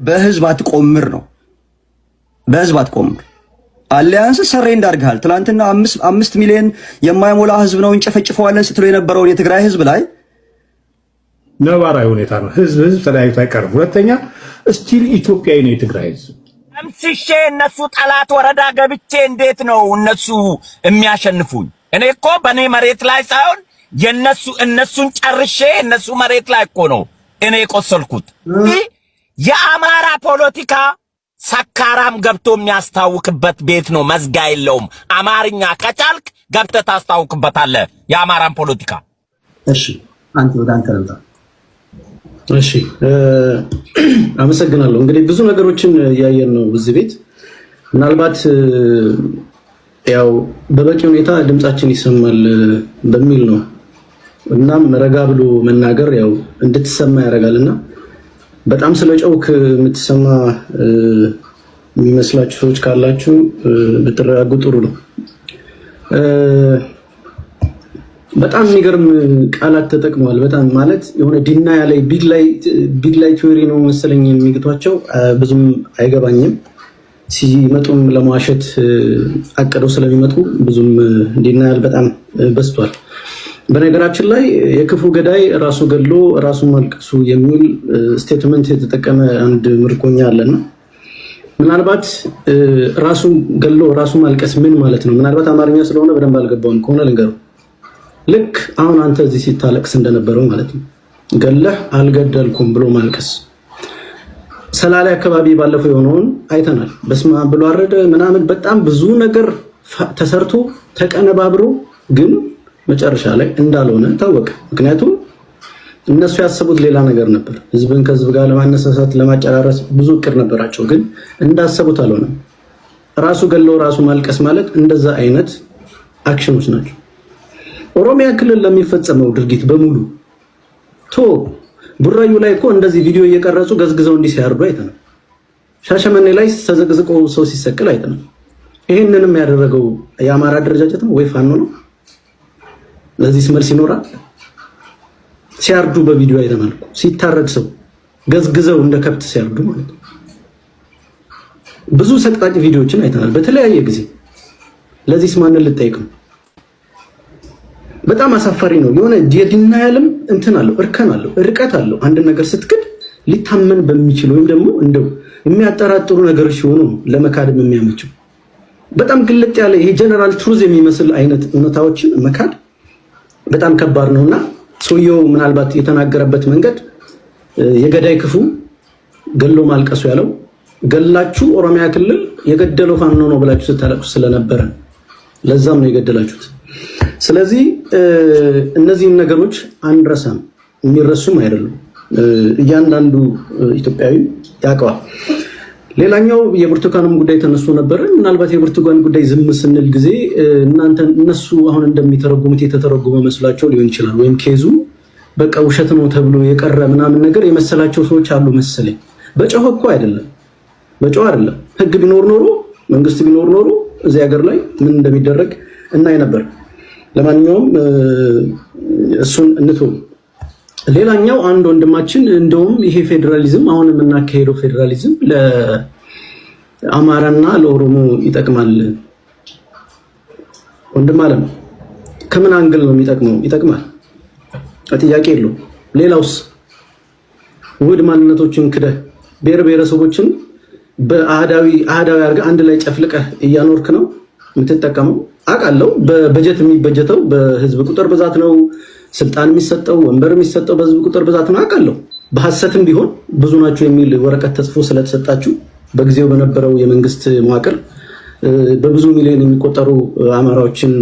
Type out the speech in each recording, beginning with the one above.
በህዝብ አትቆምር ነው። በህዝብ አትቆምር። አሊያንስ ሰሬንድ አድርገሃል። ትናንትና 5 ሚሊዮን የማይሞላ ህዝብ ነው እንጨፈጭፈዋለን ስትሉ የነበረውን የትግራይ ህዝብ ላይ ነባራዊ ሁኔታ ነው። ህዝብ ተለያይቶ አይቀርም። ሁለተኛ ስቲል ኢትዮጵያዊ ነው የትግራይ ህዝብ። አምስሼ እነሱ ጠላት ወረዳ ገብቼ እንዴት ነው እነሱ የሚያሸንፉኝ? እኔ እኮ በኔ መሬት ላይ ሳይሆን እነሱን ጨርሼ እነሱ መሬት ላይ እኮ ነው እኔ ቆሰልኩት። የአማራ ፖለቲካ ሰካራም ገብቶ የሚያስታውክበት ቤት ነው። መዝጋ የለውም። አማርኛ ከቻልክ ገብተህ ታስታውክበታለህ የአማራን ፖለቲካ። እሺ አንተ ወደ አንተ ለምጣ። እሺ አመሰግናለሁ። እንግዲህ ብዙ ነገሮችን ያየን ነው እዚህ ቤት። ምናልባት ያው በበቂ ሁኔታ ድምጻችን ይሰማል በሚል ነው። እናም ረጋ ብሎ መናገር ያው እንድትሰማ ያደርጋልና በጣም ስለጨውክ የምትሰማ የሚመስላችሁ ሰዎች ካላችሁ ብትረጋጉ ጥሩ ነው። በጣም የሚገርም ቃላት ተጠቅመዋል። በጣም ማለት የሆነ ዲና ያለ ቢግ ላይ ቲዮሪ ነው መሰለኝ የሚግቷቸው ብዙም አይገባኝም። ሲመጡም ለማዋሸት አቀደው ስለሚመጡ ብዙም ዲና ያለ በጣም በዝቷል። በነገራችን ላይ የክፉ ገዳይ ራሱ ገድሎ ራሱ ማልቀሱ የሚል ስቴትመንት የተጠቀመ አንድ ምርኮኛ አለና ምናልባት ራሱ ገድሎ ራሱ ማልቀስ ምን ማለት ነው? ምናልባት አማርኛ ስለሆነ በደንብ አልገባውም ከሆነ ልንገረው። ልክ አሁን አንተ እዚህ ሲታለቅስ እንደነበረው ማለት ነው። ገለህ አልገደልኩም ብሎ ማልቀስ። ሰላሌ አካባቢ ባለፈው የሆነውን አይተናል። በስመ አብ ብሎ አረደ ምናምን በጣም ብዙ ነገር ተሰርቶ ተቀነባብሮ ግን መጨረሻ ላይ እንዳልሆነ ታወቀ። ምክንያቱም እነሱ ያሰቡት ሌላ ነገር ነበር። ህዝብን ከህዝብ ጋር ለማነሳሳት ለማጨራረስ ብዙ እቅድ ነበራቸው፣ ግን እንዳሰቡት አልሆነም። ራሱ ገለው ራሱ ማልቀስ ማለት እንደዛ አይነት አክሽኖች ናቸው። ኦሮሚያ ክልል ለሚፈጸመው ድርጊት በሙሉ ቡራዩ ላይ እኮ እንደዚህ ቪዲዮ እየቀረጹ ገዝግዘው እንዲህ ሲያርዱ አይተናል። ሻሸመኔ ላይ ተዘቅዝቆ ሰው ሲሰቅል አይተናል። ይሄንንም ያደረገው የአማራ አደረጃጀት ነው ወይ ፋኖ ነው? ለዚህ መልስ ይኖራል? ሲያርዱ በቪዲዮ አይተናል። ሲታረድ ሰው ገዝግዘው እንደ ከብት ሲያርዱ ማለት ነው። ብዙ ሰቅጣጭ ቪዲዮዎችን አይተናል በተለያየ ጊዜ። ለዚህ ማንን ልጠይቅ ነው? በጣም አሳፋሪ ነው። የሆነ የዲና ያለም እንትን አለው፣ እርከን አለው፣ ርቀት አለው። አንድ ነገር ስትክድ ሊታመን በሚችል ወይም ደግሞ እንደው የሚያጠራጥሩ ነገሮች ሲሆኑ ለመካድም የሚያመችው በጣም ግልጥ ያለ ይሄ ጀነራል ትሩዝ የሚመስል አይነት እውነታዎችን መካድ በጣም ከባድ ነውና ሰውየው ምናልባት የተናገረበት መንገድ የገዳይ ክፉ ገሎ ማልቀሱ ያለው ገላችሁ ኦሮሚያ ክልል የገደለው ፋኖ ነው ብላችሁ ስታለቅሱ ስለነበረ ለዛም ነው የገደላችሁት። ስለዚህ እነዚህን ነገሮች አንረሳም፣ የሚረሱም አይደሉም። እያንዳንዱ ኢትዮጵያዊ ያውቀዋል። ሌላኛው የብርቱካንም ጉዳይ ተነስቶ ነበር። ምናልባት የብርቱካን ጉዳይ ዝም ስንል ጊዜ እነሱ አሁን እንደሚተረጉሙት የተተረጎመ መስሏቸው ሊሆን ይችላል። ወይም ኬዙ በቃ ውሸት ነው ተብሎ የቀረ ምናምን ነገር የመሰላቸው ሰዎች አሉ መሰለኝ። በጨው እኮ አይደለም፣ በጨው አይደለም። ህግ ቢኖር ኖሮ መንግስት ቢኖር ኖሮ እዚህ ሀገር ላይ ምን እንደሚደረግ እናይ ነበር። ለማንኛውም እሱን እንተው። ሌላኛው አንድ ወንድማችን እንደውም ይሄ ፌደራሊዝም አሁን የምናካሄደው ፌደራሊዝም ለአማራና ለኦሮሞ ይጠቅማል። ወንድም አለም ከምን አንግል ነው የሚጠቅመው? ይጠቅማል፣ ጥያቄ የለውም። ሌላውስ ውህድ ማንነቶችን ክደህ ብሔር ብሔረሰቦችን በአህዳዊ አድርገህ አንድ ላይ ጨፍልቀህ እያኖርክ ነው የምትጠቀመው። አውቃለሁ በበጀት የሚበጀተው በህዝብ ቁጥር ብዛት ነው። ስልጣን የሚሰጠው ወንበር የሚሰጠው በህዝብ ቁጥር ብዛት ነው። አውቃለሁ በሐሰትም ቢሆን ብዙ ናቸው የሚል ወረቀት ተጽፎ ስለተሰጣችሁ በጊዜው በነበረው የመንግስት መዋቅር በብዙ ሚሊዮን የሚቆጠሩ አማራዎችን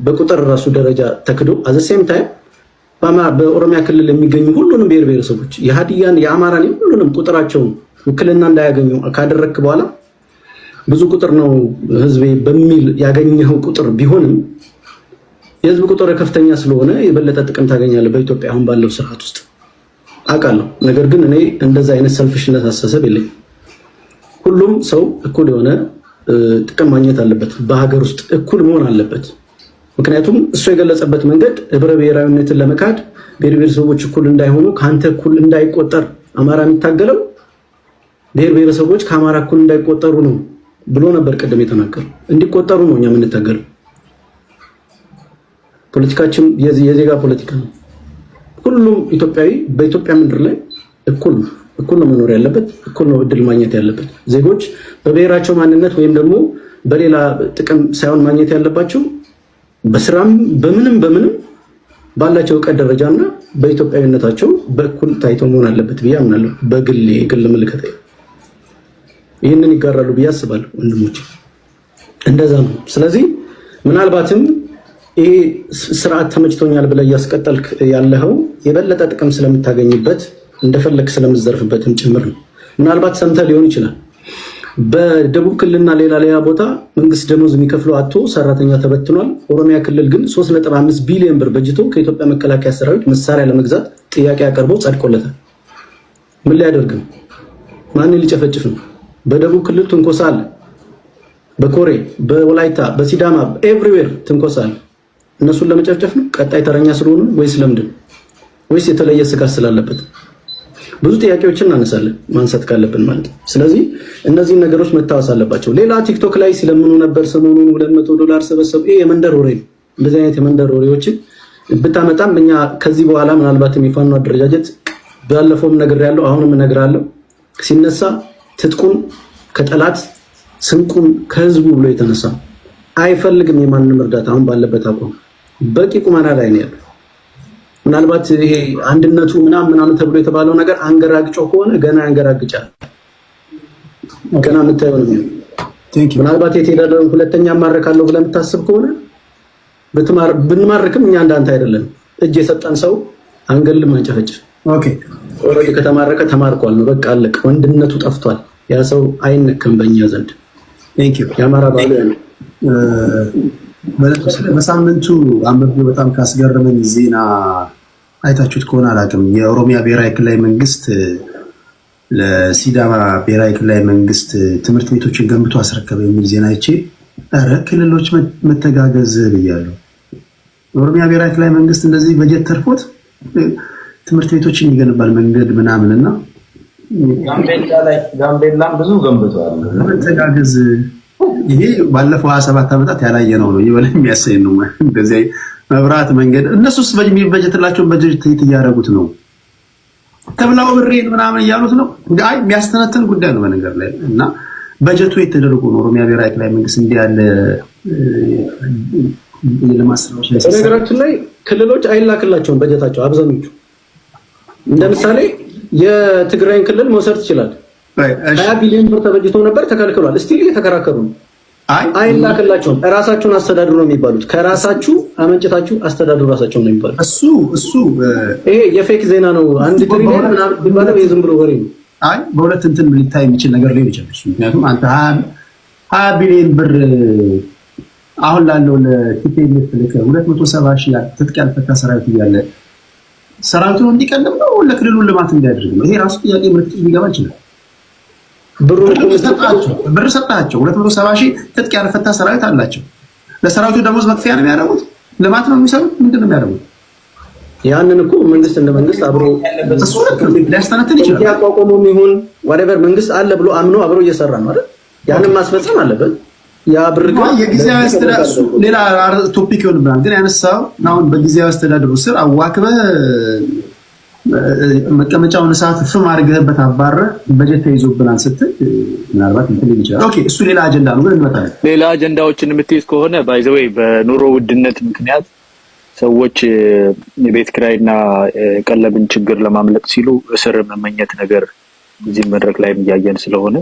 በቁጥር ራሱ ደረጃ ተክዶ አዘሴም ታይም በኦሮሚያ ክልል የሚገኙ ሁሉንም ብሔር ብሔረሰቦች የሀዲያን የአማራን ሁሉንም ቁጥራቸውን ውክልና እንዳያገኙ ካደረክ በኋላ ብዙ ቁጥር ነው ህዝቤ በሚል ያገኘው ቁጥር ቢሆንም የህዝብ ቁጥር ከፍተኛ ስለሆነ የበለጠ ጥቅም ታገኛለህ በኢትዮጵያ አሁን ባለው ስርዓት ውስጥ አውቃለሁ። ነገር ግን እኔ እንደዛ አይነት ሰልፍሽነት አስተሳሰብ የለኝም። ሁሉም ሰው እኩል የሆነ ጥቅም ማግኘት አለበት፣ በሀገር ውስጥ እኩል መሆን አለበት። ምክንያቱም እሱ የገለጸበት መንገድ ህብረ ብሔራዊነትን ለመካድ ብሔር ብሔረሰቦች እኩል እንዳይሆኑ ከአንተ እኩል እንዳይቆጠር አማራ የሚታገለው ብሔር ብሔረሰቦች ከአማራ እኩል እንዳይቆጠሩ ነው ብሎ ነበር ቀደም የተናገረው። እንዲቆጠሩ ነው እኛ የምንታገለው። ፖለቲካችን የዜጋ ፖለቲካ ነው። ሁሉም ኢትዮጵያዊ በኢትዮጵያ ምድር ላይ እኩል ነው መኖር ያለበት፣ እኩል ነው እድል ማግኘት ያለበት። ዜጎች በብሔራቸው ማንነት ወይም ደግሞ በሌላ ጥቅም ሳይሆን ማግኘት ያለባቸው በስራም በምንም ባላቸው እውቀት ደረጃና በኢትዮጵያዊነታቸው በእኩል ታይቶ መሆን አለበት ብዬ አምናለሁ። የግል ምልከታ ይህንን ይጋራሉ ብዬ አስባለሁ። ወንድሞች እንደዛ ነው። ስለዚህ ምናልባትም ይሄ ስርዓት ተመችቶኛል ብለህ እያስቀጠልክ ያለኸው የበለጠ ጥቅም ስለምታገኝበት እንደፈለክ ስለምትዘርፍበትም ጭምር ነው። ምናልባት ሰምተህ ሊሆን ይችላል። በደቡብ ክልልና ሌላ ቦታ መንግስት ደሞዝ የሚከፍለው አጥቶ ሰራተኛ ተበትኗል። ኦሮሚያ ክልል ግን 3.5 ቢሊዮን ብር በጅቶ ከኢትዮጵያ መከላከያ ሰራዊት መሳሪያ ለመግዛት ጥያቄ አቀርበው ጸድቆለታል። ምን ሊያደርግ ነው? ማንን ሊጨፈጭፍ ነው? በደቡብ ክልል ትንኮሳ አለ። በኮሬ፣ በወላይታ፣ በሲዳማ ኤቭሪዌር ትንኮሳ አለ። እነሱን ለመጨፍጨፍ ነው? ቀጣይ ተረኛ ስለሆኑ ወይስ ለምንድን? ወይስ የተለየ ስጋት ስላለበት? ብዙ ጥያቄዎችን እናነሳለን ማንሳት ካለብን ማለት ነው። ስለዚህ እነዚህን ነገሮች መታወስ አለባቸው። ሌላ ቲክቶክ ላይ ሲለምኑ ነበር ሰሞኑን $200 ሰበሰቡ። ይሄ የመንደር ወሬ ነው። እንደዚህ አይነት የመንደር ወሬዎችን ብታመጣም እኛ ከዚህ በኋላ ምናልባት የሚፋኑ አደረጃጀት ባለፈውም ነግሬያለሁ፣ አሁንም እነግራለሁ፣ ሲነሳ ትጥቁን ከጠላት ስንቁን ከህዝቡ ብሎ የተነሳ አይፈልግም የማንንም እርዳታ። አሁን ባለበት አቋም በቂ ቁመና ላይ ነው ያለው። ምናልባት ይሄ አንድነቱ ምናምን ተብሎ የተባለው ነገር አንገራግጮ ከሆነ ገና ያንገራግጫል። ገና የምታየው ነው። ምናልባት የትሄዳለው ሁለተኛ ማረካለሁ ብለህ የምታስብ ከሆነ ብንማርክም እኛ እንዳንተ አይደለም። እጅ የሰጠን ሰው አንገልም፣ አንጨፈጭፍ። ኦኬ ኦሬዲ ከተማረከ ተማርኳል ነው በቃ አለቀ። ወንድነቱ ጠፍቷል። ያ ሰው አይነከም በእኛ ዘንድ። ቴንክ ዩ። የአማራ ባሉ ነው። በሳምንቱ አንብቤ በጣም ካስገረመኝ ዜና አይታችሁት ከሆነ አላውቅም። የኦሮሚያ ብሔራዊ ክልላዊ መንግስት ለሲዳማ ብሔራዊ ክልላዊ መንግስት ትምህርት ቤቶችን ገንብቶ አስረከበ የሚል ዜና አይቼ ኧረ ክልሎች መተጋገዝ ብያለሁ። የኦሮሚያ ብሔራዊ ክልላዊ መንግስት እንደዚህ በጀት ተርፎት ትምህርት ቤቶችን ይገነባል መንገድ ምናምንና ጋምቤላም ብዙ ገንብቷል። መተጋገዝ ይሄ ባለፈው 27 ዓመታት ያላየነው ነው። ይበለ የሚያሰኝ ነው። እንደዚህ መብራት መንገድ እነሱስ በጀትላቸውን በጀት እያደረጉት ነው። ተብላው ብሬን ምናምን እያሉት ነው። አይ የሚያስተነትን ጉዳይ ነው በነገር ላይ እና በጀቱ የተደረጉ ነው። ኦሮሚያ ብሔራዊ ክልላዊ መንግስት እንዲህ ያለ ለማስራዎች ላይ በነገራችን ላይ ክልሎች አይላክላቸውም በጀታቸው አብዛኞቹ። እንደምሳሌ የትግራይን ክልል መውሰድ ትችላል። 20 ቢሊዮን ብር ተበጅቶ ነበር ተከልክሏል። እስቲል እየተከራከሩ ነው። አይላክላቸውም። ራሳችሁን አስተዳድሩ ነው የሚባሉት። ከራሳችሁ አመንጭታችሁ አስተዳድሩ ራሳችሁን ነው የሚባሉት። እሱ ይሄ የፌክ ዜና ነው። አንድ ትሪሊዮን ምናምን ቢባለው የዝም ብሎ ወሬ ነው። አይ በሁለት እንትን ሊታይ የሚችል ነገር ሊሆን ይችላል። ምክንያቱም አንተ 20 ቢሊዮን ብር አሁን ላለው ለቲፒኤልኤፍ ልክ 270 ሺህ ትጥቅ ያልፈታ ሰራዊት እያለ ሰራዊቱ እንዲቀልም ነው ለክልሉ ልማት እንዲያደርግ ነው። ይሄ ራሱ ጥያቄ ምልክት ሊገባ ይችላል። ብር ሰጣቸው 270 ሺህ ትጥቅ ያልፈታ ሰራዊት አላቸው። ለሰራዊቱ ደሞዝ መክፈያ ነው የሚያደርጉት? ልማት ነው የሚሰሩት? ምንድን ነው የሚያደርጉት? ያንን እኮ መንግስት እንደ መንግስት አብሮ ሊያስተነትን ይችላል። ያቋቋመው ይሁን whatever መንግስት አለ ብሎ አምኖ አብሮ እየሰራ ነው አይደል? ያንን ማስፈጸም አለበት። ያ ብር ግን የጊዜያዊ አስተዳደሩ ሌላ ቶፒክ ይሆንብናል። ግን ያነሳው አሁን በጊዜያዊ አስተዳደሩ ስር አዋክበህ መቀመጫውን ሰዓት ፍም አድርገህበት አባረህ በጀት ተይዞብናል ስትል ምናልባት እንትን ሊል ይችላል። ኦኬ እሱ ሌላ አጀንዳ ነው። ግን እንመጣለን። ሌላ አጀንዳዎችን የምትይዝ ከሆነ ባይ ዘ ዌይ በኑሮ ውድነት ምክንያት ሰዎች የቤት ኪራይና ቀለብን ችግር ለማምለጥ ሲሉ እስር መመኘት ነገር እዚህ መድረክ ላይ እያየን ስለሆነ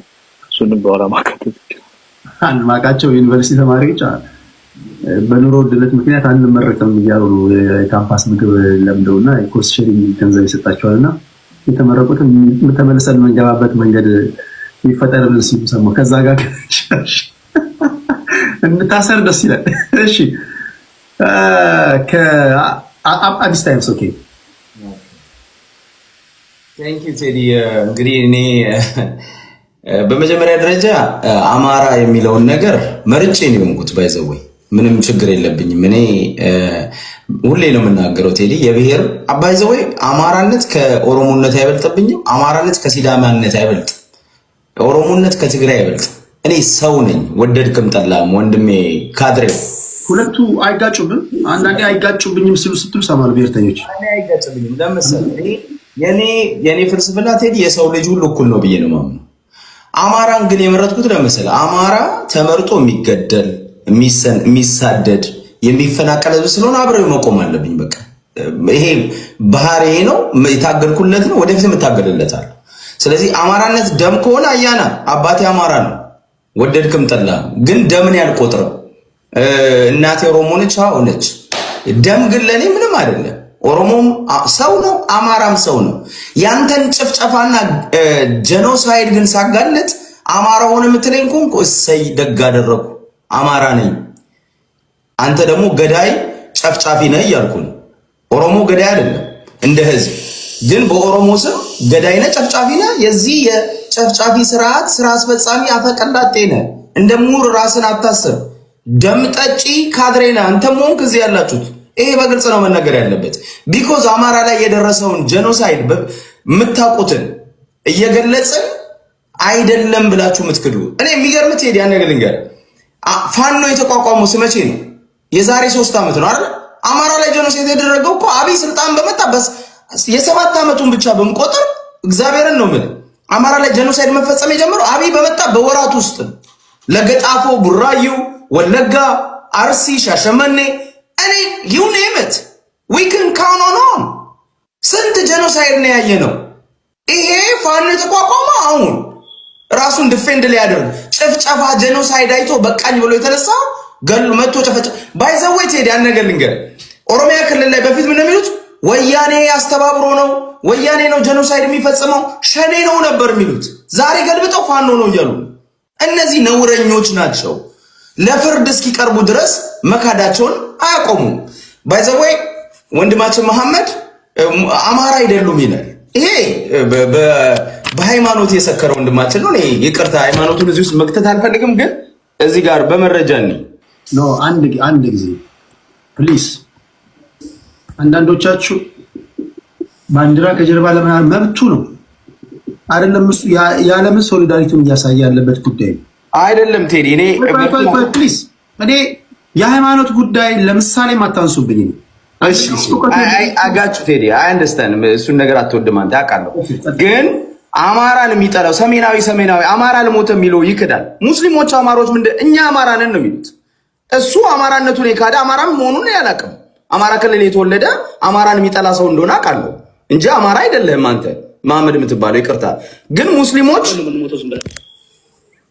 እሱንም በኋላ ማካተት አንድ ማቃቸው ዩኒቨርሲቲ ተማሪዎች በኑሮ ውድነት ምክንያት አንመረቅም እያሉ የካምፓስ ምግብ ለምደውና የኮርስ ሼሪንግ ገንዘብ ይሰጣቸዋልና የተመረቁትን ተመልሰን መንገባበት መንገድ ይፈጠርልን ሲሉ ሰማሁ። ከዛ ጋር እንታሰር ደስ ይላል። እሺ ከአዲስ ታይምስ ኦኬ ቴንክ ዩ ቴዲ። እንግዲህ እኔ በመጀመሪያ ደረጃ አማራ የሚለውን ነገር መርጬ ነው የሆንኩት። ባይዘወይ ምንም ችግር የለብኝም። እኔ ሁሌ ነው የምናገረው ቴዲ የብሔር ባይዘወይ አማራነት ከኦሮሞነት አይበልጥብኝም። አማራነት ከሲዳማነት አይበልጥ። ኦሮሞነት ከትግራይ አይበልጥ። እኔ ሰው ነኝ፣ ወደድክም ጠላም ወንድሜ ካድሬው። ሁለቱ አይጋጩብም። አንዳንዴ አይጋጩብኝም ሲሉ ስትሉ ሰማል ብሔርተኞች። እኔ አይጋጩብኝም ለምሳሌ የኔ ፍልስፍና ቴዲ የሰው ልጅ ሁሉ እኩል ነው ብዬ ነው የማምነው። አማራን ግን የመረጥኩት ለምሳሌ አማራ ተመርጦ የሚገደል የሚሳደድ የሚፈናቀል ህዝብ ስለሆነ አብረው መቆም አለብኝ። በቃ ይሄ ባህሪ ነው፣ የታገልኩለት ነው፣ ወደፊት የምታገልለታል። ስለዚህ አማራነት ደም ከሆነ አያና አባቴ አማራ ነው፣ ወደድክም ጠላ። ግን ደምን ያልቆጥረው እናቴ ኦሮሞ ነች፣ አዎ ነች። ደም ግን ለኔ ምንም አይደለም። ኦሮሞም ሰው ነው፣ አማራም ሰው ነው። ያንተን ጭፍጨፋና ጄኖሳይድ ግን ሳጋለጥ አማራ ሆነ የምትለኝ ኮንኩ እሰይ ደግ አደረኩ፣ አማራ ነኝ። አንተ ደግሞ ገዳይ ጨፍጫፊ ነህ እያልኩ ነው። ኦሮሞ ገዳይ አይደለም እንደ ህዝብ፣ ግን በኦሮሞ ስም ገዳይ ነህ፣ ጨፍጫፊ ነህ። የዚህ የጨፍጫፊ ስርዓት ስራ አስፈጻሚ አፈቀላጤ ነህ። እንደ ምሁር ራስን አታስብ። ደም ጠጪ ካድሬ ነህ አንተም ሆንክ እዚህ ያላችሁት። ይሄ በግልጽ ነው መነገር ያለበት። ቢኮዝ አማራ ላይ የደረሰውን ጄኖሳይድ የምታውቁትን እየገለጽን አይደለም ብላችሁ የምትክዱ። እኔ የሚገርምት ሄድ ያን ነገር ልንገር። ፋኖ የተቋቋመው ስመቼ ነው? የዛሬ 3 ዓመት ነው አይደል? አማራ ላይ ጄኖሳይድ የተደረገው እኮ አብይ ስልጣን በመጣ የ7 ዓመቱን ብቻ በመቆጠር እግዚአብሔርን ነው የምልህ። አማራ ላይ ጄኖሳይድ መፈጸም የጀመረው አብይ በመጣ በወራት ውስጥ ለገጣፎ፣ ቡራዩ፣ ወለጋ፣ አርሲ፣ ሻሸመኔ እኔ you name it we can count on ስንት ጄኖሳይድ ነው ያየነው። ይሄ ፋኖ የተቋቋመ አሁን ራሱን ዲፌንድ ሊያደርግ ጭፍጨፋ ጄኖሳይድ አይቶ በቃኝ ብሎ የተነሳ ገሉ መጥቶ ጨፈጨ ባይዘወይ ቴዲ ያን ነገር ልንገር። ኦሮሚያ ክልል ላይ በፊት ምን የሚሉት ወያኔ አስተባብሮ ነው፣ ወያኔ ነው ጄኖሳይድ የሚፈጽመው፣ ሸኔ ነው ነበር የሚሉት። ዛሬ ገልብጠው ፋኖ ነው እያሉ። እነዚህ ነውረኞች ናቸው። ለፍርድ እስኪቀርቡ ድረስ መካዳቸውን አያቆሙም። ባይዘወይ ወንድማችን መሐመድ አማራ አይደሉም ይላል። ይሄ በሃይማኖት የሰከረ ወንድማችን ነው። እኔ ይቅርታ ሃይማኖቱን እዚህ ውስጥ መክተት አልፈልግም፣ ግን እዚህ ጋር በመረጃ ነው አንድ ጊዜ ፕሊስ። አንዳንዶቻችሁ ባንዲራ ከጀርባ ለምን መብቱ ነው አይደለም? እሱ የዓለምን ሶሊዳሪቲውን እያሳየ ያለበት ጉዳይ ነው አይደለም? ቴዲ ፕሊስ፣ እኔ የሃይማኖት ጉዳይ ለምሳሌ ማታንሱብኝ ነው። እሺ አጋጭ ቴዲ አይ አንደርስታንድ። እሱን ነገር አትወድም አንተ አውቃለሁ። ግን አማራን የሚጠላው ሰሜናዊ አማራ ለሞተ የሚለው ይክዳል። ሙስሊሞች አማሮች እኛ አማራ ነን ነው የሚሉት። እሱ አማራነቱን የካደ አማራም መሆኑን ያላቅም። አማራ ክልል የተወለደ አማራን የሚጠላ ሰው እንደሆነ አውቃለሁ እንጂ አማራ አይደለም አንተ መሐመድ የምትባለው። ይቅርታ ግን ሙስሊሞች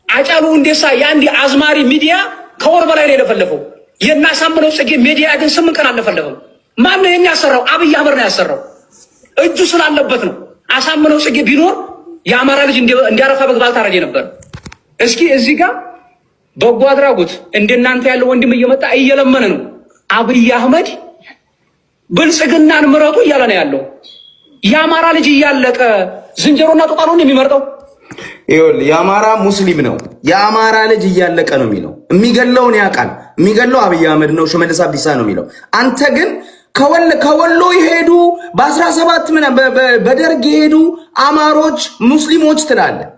አጫሉ ሁንዴሳ የአንድ አዝማሪ ሚዲያ ከወር በላይ ነው የለፈለፈው። የናሳምነው ጽጌ ሚዲያ ግን 8 ቀን አልለፈለፈም። ማን ነው የሚያሰራው? አብይ አህመድ ነው ያሰራው። እጁ ስላለበት ነው። አሳምነው ጽጌ ቢኖር የአማራ ልጅ እንዲያረፋ በግባል ታረጀ ነበር። እስኪ እዚህ ጋር በጎ አድራጎት እንደናንተ ያለው ወንድም እየመጣ እየለመነ ነው። አብይ አህመድ ብልጽግናን ምረጡ እያለ ነው ያለው። የአማራ ልጅ እያለቀ ዝንጀሮና ጦጣ ነው የሚመርጠው። ይኸውልህ የአማራ ሙስሊም ነው። የአማራ ልጅ እያለቀ ነው የሚለው። የሚገለውን ያውቃል። የሚገለው አብይ አህመድ ነው፣ ሽመልስ አብዲሳ ነው የሚለው። አንተ ግን ከወሎ የሄዱ በ17 በደርግ የሄዱ አማሮች ሙስሊሞች ትላለህ።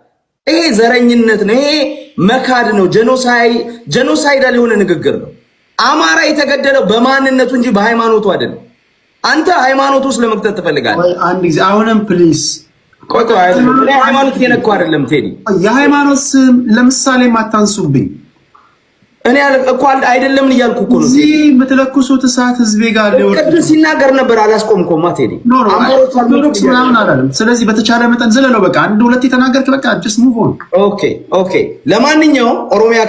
ይሄ ዘረኝነት ነው። ይሄ መካድ ነው። ጄኖሳይዳል የሆነ ንግግር ነው። አማራ የተገደለው በማንነቱ እንጂ በሃይማኖቱ አይደለም። አንተ ሃይማኖቱ ውስጥ ለመክተት ትፈልጋለህ። አንድ ጊዜ አሁንም ፕሊዝ ቆይ ሃይማኖት የነካው አይደለም ቴዲ። የሃይማኖት ስም ለምሳሌ ማታንሱብኝ። እኔ እኮ አይደለም እያልኩ እኮ ነው። እዚህ የምትለኩሱት እሳት ህዝቤ ጋር ሊወርድ ቅድም ሲናገር ነበር። አላስቆምኩም ቴዲ። አማሮች ምናምን አላለም። ስለዚህ በተቻለ መጠን ዘለለው በቃ አንድ ሁለት የተናገርክ በቃ just move on። ኦኬ ለማንኛውም ኦሮሚያ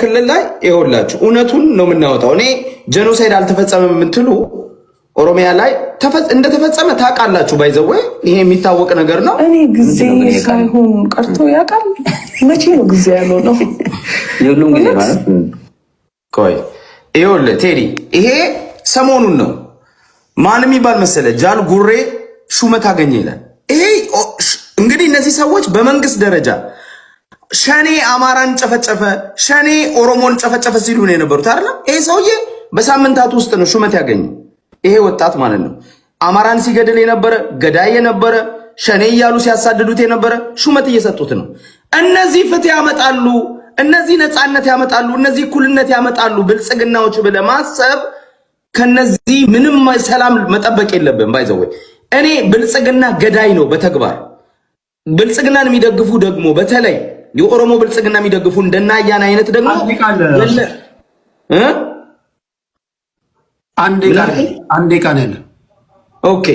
ክልል ላይ ይኸውላችሁ እውነቱን ነው የምናወጣው። እኔ ጄኖሳይድ አልተፈጸመም የምትሉ ኦሮሚያ ላይ እንደተፈጸመ ታውቃላችሁ። ባይዘወይ ይሄ የሚታወቅ ነገር ነው። እኔ ጊዜ ሳይሆን ቀርቶ ያውቃል። መቼ ነው ጊዜ ያለው ነው? የሁሉም ጊዜ ማለት ቆይ ይኸውልህ ቴዲ፣ ይሄ ሰሞኑን ነው። ማን የሚባል መሰለ ጃል ጉሬ ሹመት አገኘ ይላል። ይሄ እንግዲህ እነዚህ ሰዎች በመንግስት ደረጃ ሸኔ አማራን ጨፈጨፈ፣ ሸኔ ኦሮሞን ጨፈጨፈ ሲሉ ነው የነበሩት አይደል? ይሄ ሰውዬ በሳምንታት ውስጥ ነው ሹመት ያገኘው። ይሄ ወጣት ማለት ነው። አማራን ሲገድል የነበረ ገዳይ የነበረ ሸኔ እያሉ ሲያሳድዱት የነበረ ሹመት እየሰጡት ነው። እነዚህ ፍትህ ያመጣሉ፣ እነዚህ ነፃነት ያመጣሉ፣ እነዚህ እኩልነት ያመጣሉ ብልጽግናዎች ብለህ ማሰብ ከነዚህ ምንም ሰላም መጠበቅ የለብን። ባይዘው እኔ ብልጽግና ገዳይ ነው በተግባር ብልጽግናን የሚደግፉ ደግሞ በተለይ የኦሮሞ ብልጽግና የሚደግፉ እንደና አያና አይነት ደግሞ አንዴ ቃል ያለ ኦኬ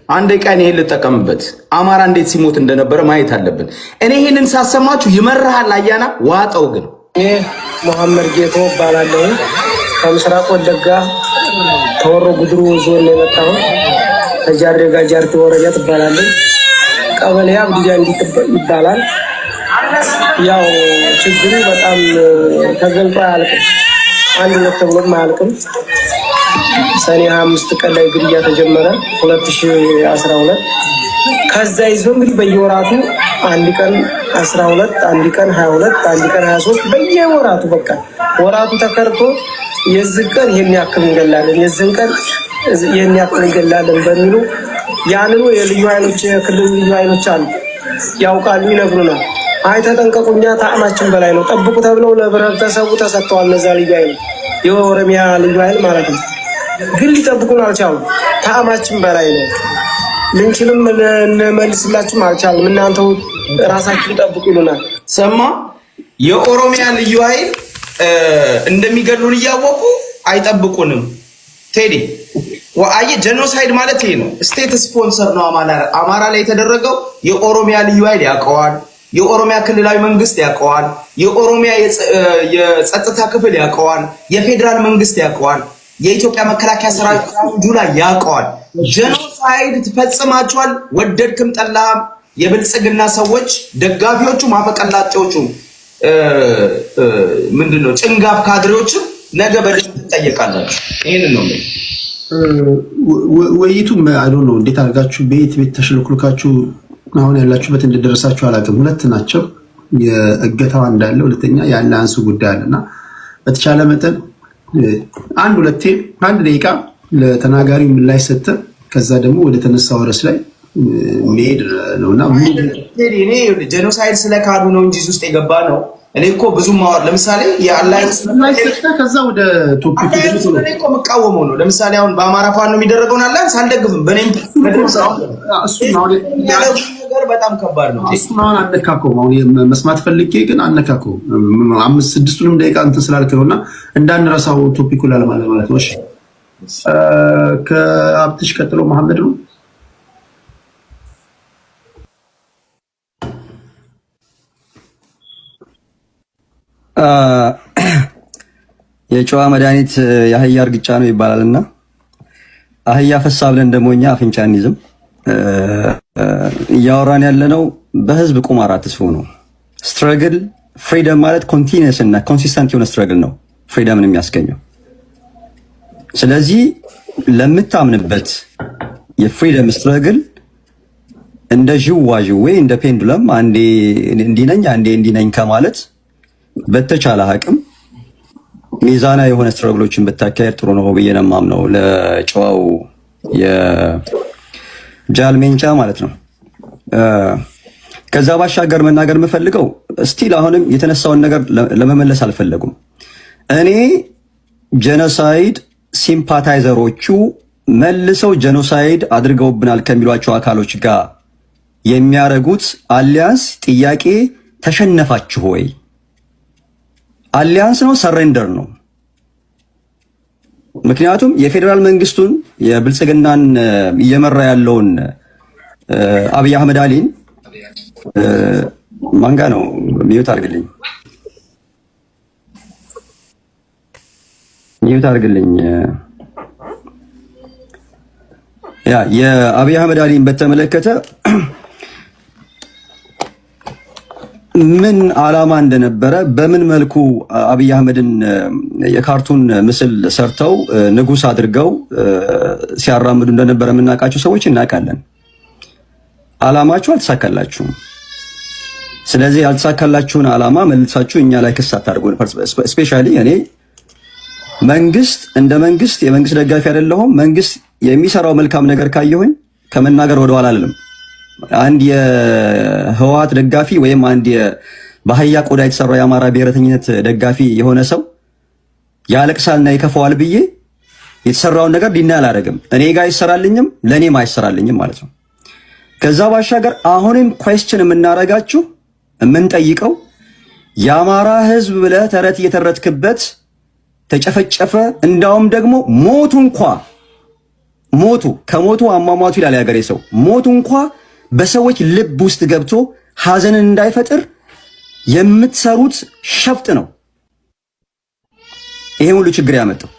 አንዴ ቃል ይሄን ልጠቀምበት። አማራ እንዴት ሲሞት እንደነበረ ማየት አለብን። እኔ ይሄንን ሳሰማችሁ ይመርሃል አያና ዋጣው ግን መሐመድ ጌቶ ባላለው ከምስራቅ ወለጋ ተወሮ ጉድሩ ዞን ነው የመጣው። ከጃርዴጋ ጃርቴ ወረዳ ትባላለች። ቀበሌ አብዲያ እንዲጥበል ይባላል። ያው ችግሩ በጣም ተገልጦ አያልቅም። አንድ ሁለት ተብሎም አያልቅም። ሰኔ 25 ቀን ላይ ግድያ ተጀመረ 2012። ከዛ ይዞ እንግዲህ በየወራቱ አንድ ቀን 12፣ አንድ ቀን 22፣ አንድ ቀን 23 በየወራቱ በቃ ወራቱ ተከርቶ የዚህ ቀን ይሄን ያክል እንገላለን፣ የዚህ ቀን ይሄን ያክል እንገላለን በሚሉ ያንኑ የልዩ ኃይሎች የክልል ልዩ ኃይሎች አሉ ያውቃሉ፣ ይነግሩናል። አይ ተጠንቀቁኛ ታዕማችን በላይ ነው ጠብቁ ተብለው ለህብረተሰቡ ተሰጥተዋል። እነዛ ልዩ ኃይሎች የኦሮሚያ ልዩ ኃይል ማለት ነው። ግን ሊጠብቁን አልቻሉም። ታዕማችን በላይ ነው ምንችልም እንመልስላችሁም አልቻሉም። እናንተው ራሳችሁ ጠብቁ ይሉናል። ሰማ የኦሮሚያ ልዩ ኃይል እንደሚገሉን እያወቁ አይጠብቁንም። ቴዲ ወአየ ጄኖሳይድ ማለት ይሄ ነው። ስቴት ስፖንሰር ነው አማራ ላይ የተደረገው። የኦሮሚያ ልዩ ኃይል ያውቀዋል። የኦሮሚያ ክልላዊ መንግስት ያውቀዋል። የኦሮሚያ የጸጥታ ክፍል ያውቀዋል። የፌዴራል መንግስት ያውቀዋል። የኢትዮጵያ መከላከያ ሰራዊት ጁላ ያውቀዋል። ጄኖሳይድ ትፈጽማቸዋል። ወደድክም ጠላህም የብልጽግና ሰዎች ደጋፊዎቹ ማፈቀላጫዎቹ ምንድነው ጭንጋፍ ካድሬዎችም ነገ በደንብ ትጠየቃላችሁ። ይሄንን ነው ውይይቱም አይ ዶንት ኖ እንዴት አድርጋችሁ ቤት ተሽልኩልካችሁ አሁን ያላችሁበት እንደደረሳችሁ አላውቅም። ሁለት ናቸው የእገታው እንዳለ፣ ሁለተኛ የአላንሱ ጉዳይ አለና በተቻለ መጠን አንድ ደቂቃ ለተናጋሪው ምላሽ ሰጥተ ከዛ ደግሞ ወደ ተነሳው ርዕስ ላይ መሄድ ነውና እኔ ጄኖሳይድ ስለካዱ ነው እንጂ ውስጥ የገባ ነው። እኔ እኮ ብዙ ማወር ለምሳሌ የአላይንስ ከዛ ወደ ቶፒክ እኮ መቃወመው ነው። ለምሳሌ አሁን በአማራ ፋኖ የሚደረገውን አላይንስ አልደግፍም። በኔም ነገር በጣም ከባድ ነው። እሱን አሁን አነካከውም። አሁን መስማት ፈልጌ ግን አነካከውም። 5-6ቱንም ደቂቃ እንትን ስላልክ ነውና እንዳንረሳው ቶፒኩ ላለማለት ማለት ነው። እሺ ከአብትሽ ቀጥሎ መሐመድ ነው። የጨዋ መድኃኒት የአህያ እርግጫ ነው ይባላልና አህያ ፈሳ ብለን ደግሞ እኛ አፍንጫ እንይዝም። እያወራን ያለነው በህዝብ ቁማር አትስፉ ነው። ስትረግል ፍሪደም ማለት ኮንቲኒየስ እና ኮንሲስተንት የሆነ ስትረግል ነው ፍሪደምን የሚያስገኘው። ስለዚህ ለምታምንበት የፍሪደም ስትረግል እንደ ዥዋዥዌ እንደ ፔንዱለም አንዴ እንዲነኝ አንዴ እንዲነኝ ከማለት በተቻለ አቅም ሚዛና የሆነ ስትራግሎችን ብታካሄድ ጥሩ ነው ብዬ ነው የማምነው። ለጨዋው የጃል ሜንጫ ማለት ነው። ከዛ ባሻገር መናገር የምፈልገው ስቲል አሁንም የተነሳውን ነገር ለመመለስ አልፈለጉም። እኔ ጄኖሳይድ ሲምፓታይዘሮቹ መልሰው ጄኖሳይድ አድርገውብናል ከሚሏቸው አካሎች ጋር የሚያደርጉት አሊያንስ ጥያቄ ተሸነፋችሁ ወይ? አሊያንስ ነው ሰሬንደር ነው? ምክንያቱም የፌዴራል መንግስቱን የብልጽግናን እየመራ ያለውን አብይ አህመድ አሊን ማንጋ ነው ሚዩት አድርግልኝ ያ የአብይ አህመድ አሊን በተመለከተ ምን ዓላማ እንደነበረ በምን መልኩ አብይ አህመድን የካርቱን ምስል ሰርተው ንጉስ አድርገው ሲያራምዱ እንደነበረ የምናውቃቸው ሰዎች እናውቃለን። ዓላማችሁ አልተሳካላችሁም። ስለዚህ ያልተሳካላችሁን ዓላማ መልሳችሁ እኛ ላይ ክስ አታርጉ። ስፔሻሊ እኔ መንግስት እንደ መንግስት የመንግስት ደጋፊ አይደለሁም። መንግስት የሚሰራው መልካም ነገር ካየሁኝ ከመናገር ወደኋላ አልልም። አንድ የህወሓት ደጋፊ ወይም አንድ በአህያ ቆዳ የተሰራ የአማራ ብሔረተኝነት ደጋፊ የሆነ ሰው ያለቅሳልና ይከፋዋል ብዬ የተሰራውን ነገር ዲና አላደርግም። እኔ ጋር ይሰራልኝም ለኔም አይሰራልኝም ማለት ነው። ከዛ ባሻገር አሁንም ኩዌስችን የምናረጋችሁ የምንጠይቀው የአማራ ህዝብ ብለህ ተረት እየተረትክበት ተጨፈጨፈ፣ እንዳውም ደግሞ ሞቱ ከሞቱ አሟሟቱ ይላል ያገሬ ሰው። ሞቱ እንኳ በሰዎች ልብ ውስጥ ገብቶ ሐዘንን እንዳይፈጥር የምትሰሩት ሸፍጥ ነው ይሄ ሁሉ ችግር ያመጣው።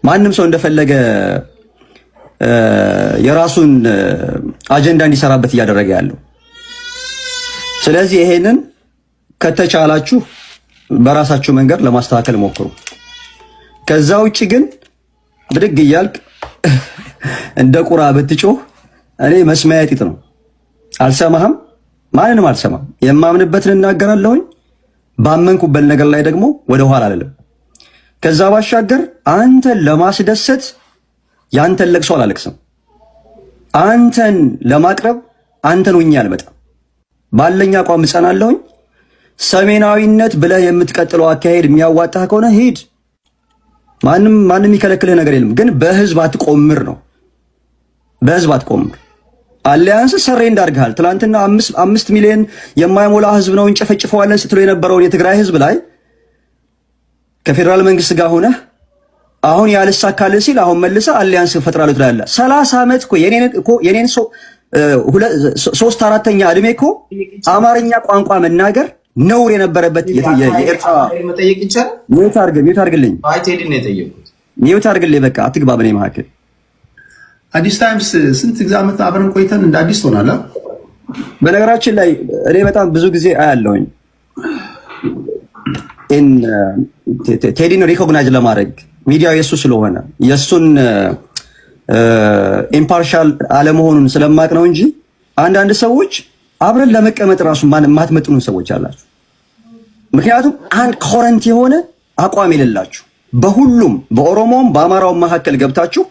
ማንም ሰው እንደፈለገ የራሱን አጀንዳ እንዲሰራበት እያደረገ ያለው። ስለዚህ ይሄንን ከተቻላችሁ በራሳችሁ መንገድ ለማስተካከል ሞክሩ። ከዛ ውጪ ግን ብድግ እያልክ እንደ ቁራ ብትጮህ እኔ መስማያ ጥጥ ነው፣ አልሰማህም፣ ማንንም አልሰማም። የማምንበትን እናገራለሁኝ፣ ባመንኩበት ነገር ላይ ደግሞ ወደ ኋላ አልልም። ከዛ ባሻገር አንተን ለማስደሰት ያንተን ለቅሶ አላለቅስም። አንተን ለማቅረብ አንተን ሆኜ አልመጣም። ባለኛ አቋም እጸናለሁኝ። ሰሜናዊነት ብለህ የምትቀጥለው አካሄድ የሚያዋጣህ ከሆነ ሂድ። ማንም የሚከለክልህ ነገር የለም። ግን በህዝብ አትቆምር ነው። በህዝብ አትቆምር። አሊያንስ ሰሬ እንዳርግሃል። ትናንትና 5 ሚሊዮን የማይሞላ ህዝብ ነው እንጨፈጭፈዋለን ስትሎ የነበረውን የትግራይ ህዝብ ላይ ከፌደራል መንግስት ጋር ሆነ አሁን ያልሳካልህ ሲል አሁን መልሰህ አሊያንስ ፈጥራለሁ ትላለህ። 30 ዓመት የኔን ሰው 3/4 እድሜ እኮ አማርኛ ቋንቋ መናገር ነውር የነበረበት የኤርትራ መጠየቅ ይቻላል። ሚውት አድርግልኝ። አይ ቴዲ ነው የጠየቁት። ሚውት አድርግልኝ። በቃ አትግባ በኔ መካከል። አዲስ ታይምስ ስንት ዓመት አብረን ቆይተን እንደ አዲስ ትሆናለህ። በነገራችን ላይ እኔ በጣም ብዙ ጊዜ አያለሁኝ ቴዲን ሪኮግናይዝ ለማድረግ ሚዲያው የሱ ስለሆነ የሱን ኢምፓርሻል አለመሆኑን ስለማቅ ነው እንጂ አንዳንድ ሰዎች አብረን ለመቀመጥ ራሱ ማትመጥኑን ሰዎች አላችሁ። ምክንያቱም አንድ ኮረንት የሆነ አቋም የሌላችሁ በሁሉም በኦሮሞም በአማራውም መካከል ገብታችሁ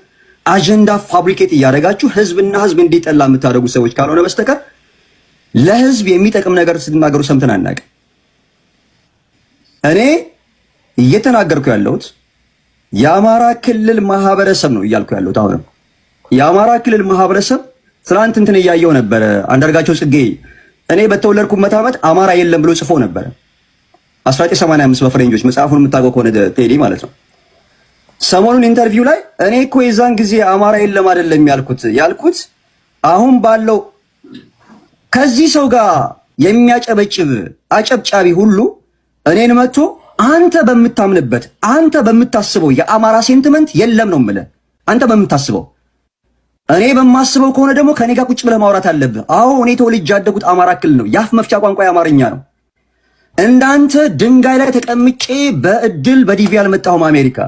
አጀንዳ ፋብሪኬት እያደረጋችሁ ህዝብና ህዝብ እንዲጠላ የምታደርጉ ሰዎች ካልሆነ በስተቀር ለህዝብ የሚጠቅም ነገር ስትናገሩ ሰምተን አናውቅም። እኔ እየተናገርኩ ያለሁት የአማራ ክልል ማህበረሰብ ነው እያልኩ ያለሁት። አሁንም የአማራ ክልል ማህበረሰብ ትናንት እንትን እያየው ነበረ። አንዳርጋቸው ጽጌ እኔ በተወለድኩበት ዓመት አማራ የለም ብሎ ጽፎ ነበረ 1985 በፈረንጆች። መጽሐፉን የምታውቀው ከሆነ ቴዲ ማለት ነው። ሰሞኑን ኢንተርቪው ላይ እኔ እኮ የዛን ጊዜ አማራ የለም አይደለም ያልኩት አሁን ባለው ከዚህ ሰው ጋር የሚያጨበጭብ አጨብጫቢ ሁሉ እኔን መጥቶ አንተ በምታምንበት አንተ በምታስበው የአማራ ሴንቲመንት የለም ነው የምልህ። አንተ በምታስበው እኔ በማስበው ከሆነ ደግሞ ከኔ ጋር ቁጭ ብለህ ማውራት አለብህ። አዎ እኔ ተወልጄ ያደጉት አማራ ክልል ነው። የአፍ መፍቻ ቋንቋ የአማርኛ ነው። እንዳንተ ድንጋይ ላይ ተቀምጬ በእድል በዲቪ አልመጣሁም አሜሪካ።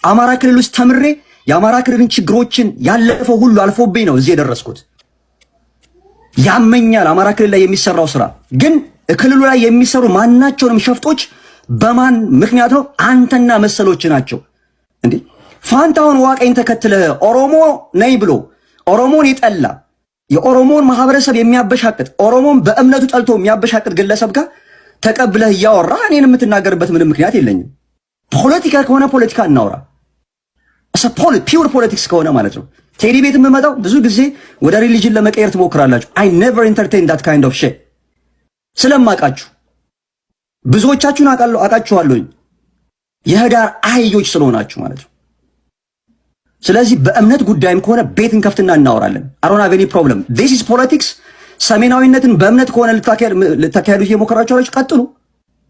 አማራ ክልል ውስጥ ተምሬ የአማራ ክልልን ችግሮችን ያለፈው ሁሉ አልፎብኝ ነው እዚህ የደረስኩት። ያመኛል አማራ ክልል ላይ የሚሰራው ስራ። ግን ክልሉ ላይ የሚሰሩ ማናቸውንም ሸፍጦች በማን ምክንያት ነው? አንተና መሰሎች ናቸው። እንዴ ፋንታውን ዋቀኝ ተከትለ ኦሮሞ ነኝ ብሎ ኦሮሞን የጠላ የኦሮሞን ማህበረሰብ የሚያበሻቅጥ ኦሮሞን በእምነቱ ጠልቶ የሚያበሻቅጥ ግለሰብ ጋር ተቀብለህ እያወራ እኔን የምትናገርበት ምንም ምክንያት የለኝም። ፖለቲካ ከሆነ ፖለቲካ እናውራ። ፒውር ፖለቲክስ ከሆነ ማለት ነው። ቴዲ ቤት የምመጣው ብዙ ጊዜ ወደ ሪሊጅን ለመቀየር ትሞክራላችሁ። አይ ኔቨር ኢንተርቴን ዳት ካይንድ ኦፍ ሼት ስለማውቃችሁ ብዙዎቻችሁን አውቃችኋለሁኝ የህዳር አህዮች ስለሆናችሁ ማለት ነው። ስለዚህ በእምነት ጉዳይም ከሆነ ቤት እንከፍትና እናወራለን። አሮና ቬኒ ፕሮብለም ዲስ ኢዝ ፖለቲክስ። ሰሜናዊነትን በእምነት ከሆነ ልታካሄዱት እየሞከራችሁ አላችሁ፣ ቀጥሉ፣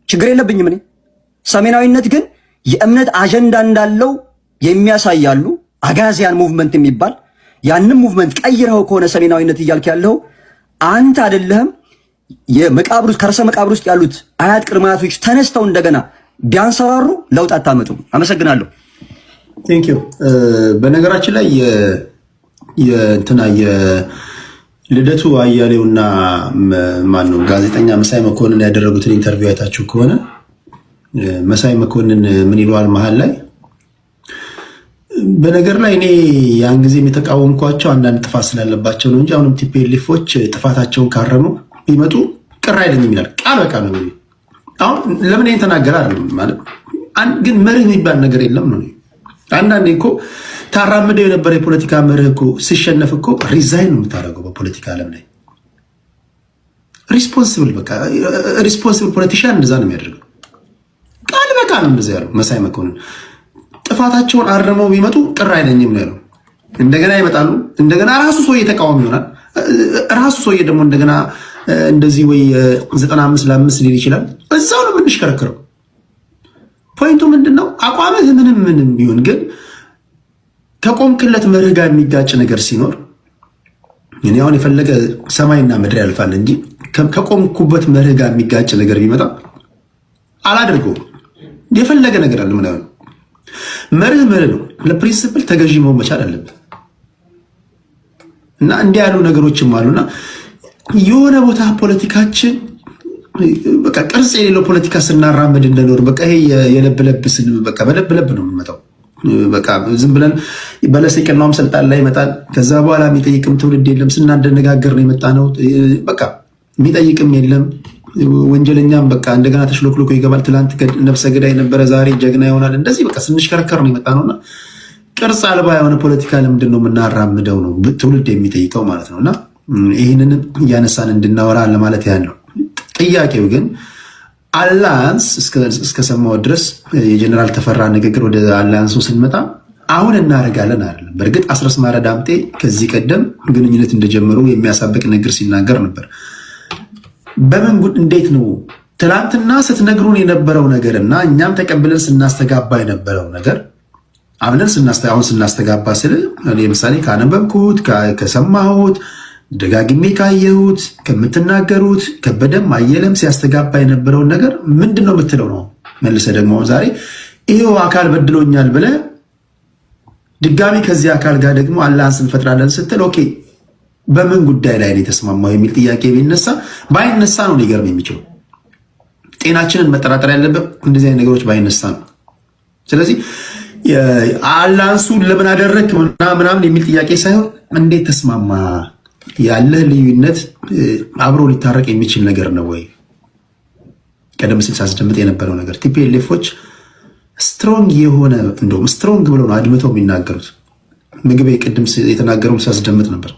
ችግር የለብኝም እኔ። ሰሜናዊነት ግን የእምነት አጀንዳ እንዳለው የሚያሳያሉ። አጋዚያን ሙቭመንት የሚባል ያንን ሙቭመንት ቀይረው ከሆነ ሰሜናዊነት እያልክ ያለው አንተ አይደለህም። የመቃብር ውስጥ ከርሰ መቃብር ውስጥ ያሉት አያት ቅድመ አያቶች ተነስተው እንደገና ቢያንሰራሩ ለውጥ አታመጡም። አመሰግናለሁ። ቴንክ ዩ። በነገራችን ላይ የእንትና የልደቱ አያሌውና ማን ነው ጋዜጠኛ መሳይ መኮንን ያደረጉትን ኢንተርቪው አይታችሁ ከሆነ መሳይ መኮንን ምን ይለዋል መሃል ላይ በነገር ላይ እኔ ያን ጊዜ የተቃወምኳቸው አንዳንድ ጥፋት ስላለባቸው ነው እንጂ አሁንም ቲፒኤልኤፎች ጥፋታቸውን ካረሙ ቢመጡ ቅር አይለኝም ይላል። ቃል በቃል ነው። አሁን ለምን ይሄን ተናገረ አይደለም ማለት ግን መርህ የሚባል ነገር የለም ነው። አንዳንዴ እኮ ታራምደው የነበረ የፖለቲካ መርህ እኮ ሲሸነፍ እኮ ሪዛይን ነው የምታደርገው በፖለቲካ ዓለም ላይ። ሪስፖንሲብል ፖለቲሽያን እንደዛ ነው የሚያደርገው። ቃል በቃል ነው እንደዛ ያለው መሳይ መኮንን። ጥፋታቸውን አርመው ቢመጡ ቅር አይለኝም ነው ያለው። እንደገና ይመጣሉ። እንደገና ራሱ ሰውዬ ተቃዋሚ ይሆናል። ራሱ ሰውዬ ደግሞ እንደገና እንደዚህ ወይ 95 ለ5 ሊል ይችላል። እዛው ነው የምንሽከረክረው። ፖይንቱ ምንድነው? አቋምህ ምንም ቢሆን ግን ከቆምክለት መርህ ጋር የሚጋጭ ነገር ሲኖር እኔ አሁን የፈለገ ሰማይና ምድር ያልፋል እንጂ ከቆምኩበት መርህ ጋር የሚጋጭ ነገር ቢመጣ አላደርገውም። የፈለገ ነገር አለ ምናምን መርህ ነው። ለፕሪንሲፕል ተገዢ መሆን መቻል አለበት። እና እንዲህ ያሉ ነገሮችም አሉና የሆነ ቦታ ፖለቲካችን በቃ ቅርጽ የሌለው ፖለቲካ ስናራምድ እንደኖር በቃ ይሄ የለብለብስን በቃ በለብለብ ነው የምንመጣው። በቃ ዝም ብለን በለሰቀናውም ስልጣን ላይ ይመጣል። ከዛ በኋላ የሚጠይቅም ትውልድ የለም። ስናደነጋገር ነው የመጣ ነው። በቃ የሚጠይቅም የለም። ወንጀለኛም በቃ እንደገና ተሽሎክሎኮ ይገባል። ትላንት ነፍሰ ገዳይ ነበረ፣ ዛሬ ጀግና ይሆናል። እንደዚህ በቃ ስንሽከረከር ነው የመጣ ነውና ቅርጽ አልባ የሆነ ፖለቲካ ለምንድን ነው የምናራምደው ነው ትውልድ የሚጠይቀው ማለት ነውና ይህንን እያነሳን እንድናወራ ለማለት ያለው። ጥያቄው ግን አላያንስ እስከሰማው ድረስ የጀነራል ተፈራ ንግግር ወደ አላያንሱ ስንመጣ አሁን እናደርጋለን አይደለም። በእርግጥ አስረስ ማረ ዳምጤ ከዚህ ቀደም ግንኙነት እንደጀመሩ የሚያሳብቅ ንግግር ሲናገር ነበር። በምን ጉድ እንዴት ነው ትላንትና ስትነግሩን የነበረው ነገርና እኛም ተቀብለን ስናስተጋባ የነበረው ነገር አብለን አሁን ስናስተጋባ ስለ ለምሳሌ ካነበብኩት ከሰማሁት ደጋግሜ ካየሁት ከምትናገሩት ከበደም አየለም ሲያስተጋባ የነበረውን ነገር ምንድነው የምትለው ነው? መልሰ ደግሞ ዛሬ ይሄው አካል በድሎኛል ብለ ድጋሚ ከዚህ አካል ጋር ደግሞ አላህን እንፈጥራለን ስትል ኦኬ በምን ጉዳይ ላይ ነው የተስማማው የሚል ጥያቄ ቢነሳ ባይነሳ ነው ሊገርም የሚችለው። ጤናችንን መጠራጠር ያለበት እንደዚህ አይነት ነገሮች ባይነሳ ነው። ስለዚህ አላህንሱ ለምን አደረክ ምናምን የሚል ጥያቄ ሳይሆን እንዴት ተስማማ ያለህ ልዩነት አብሮ ሊታረቅ የሚችል ነገር ነው ወይ? ቀደም ሲል ሳስደምጥ የነበረው ነገር ቲፒኤልኤፎች ስትሮንግ የሆነ እንደውም ስትሮንግ ብለው ነው አድምተው የሚናገሩት። ምግቤ ቅድም የተናገረው ሳስደምጥ ነበር።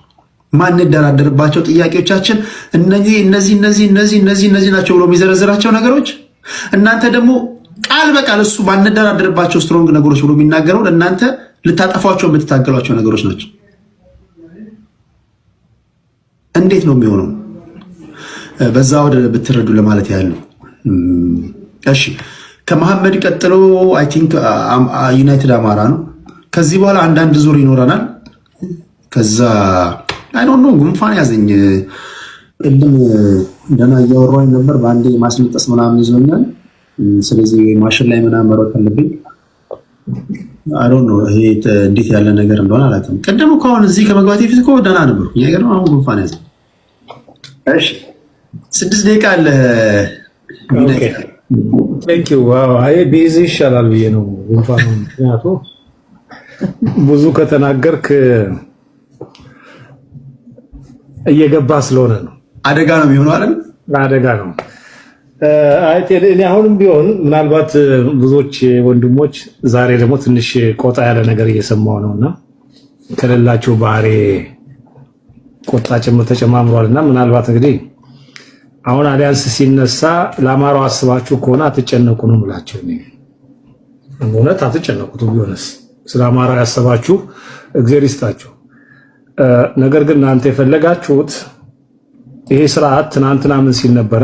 ማንደራደርባቸው ጥያቄዎቻችን እነዚህ ናቸው ብሎ የሚዘረዝራቸው ነገሮች እናንተ ደግሞ ቃል በቃል እሱ ማንደራደርባቸው ስትሮንግ ነገሮች ብሎ የሚናገረው ለእናንተ ልታጠፏቸው የምትታገሏቸው ነገሮች ናቸው። እንዴት ነው የሚሆነው? በዛ ወደ ብትረዱ ለማለት ያለው። እሺ ከመሐመድ ቀጥሎ አይ ቲንክ ዩናይትድ አማራ ነው። ከዚህ በኋላ አንዳንድ ዙር ይኖረናል። ከዛ አይ ዶንት ኖ ጉንፋን ያዘኝ። ቅድም ደህና እያወራሁኝ ነበር፣ በአንዴ ማስነጠስ ምናምን ይዞኛል። ስለዚህ ማሽን ላይ ምናምን መሮጥ አለብኝ። አይ ዶንት ኖ ይሄ እንዴት ያለ ነገር እንደሆነ አላውቅም። ቅድም እኮ አሁን እዚህ ከመግባቴ ፊት እኮ ደህና ነበር። ነገር ነው አሁን ጉንፋን ያዘኝ። እሺ 6 ደቂቃ አለ። ቴንክ ዩ። ዋው አይ ቢዚ ይሻላል ብዬ ነው ጉንፋኑ። ምክንያቱም ብዙ ከተናገርክ እየገባ ስለሆነ ነው። አደጋ ነው የሚሆነው አይደል? አደጋ ነው። እኔ አሁንም ቢሆን ምናልባት ብዙዎች ወንድሞች ዛሬ ደግሞ ትንሽ ቆጣ ያለ ነገር እየሰማው ነውና ከሌላቸው ባህሪ ቆጣ ጭምር ተጨማምሯልና ምናልባት እንግዲህ አሁን አሊያንስ ሲነሳ ለአማራው አስባችሁ ከሆነ አትጨነቁ ነው የምላችሁ። እውነት አትጨነቁት። ቢሆንስ ስለ አማራ ያሰባችሁ እግዚአብሔር ይስጣችሁ። ነገር ግን እናንተ የፈለጋችሁት ይሄ ስርዓት ትናንትና ምን ሲል ነበረ?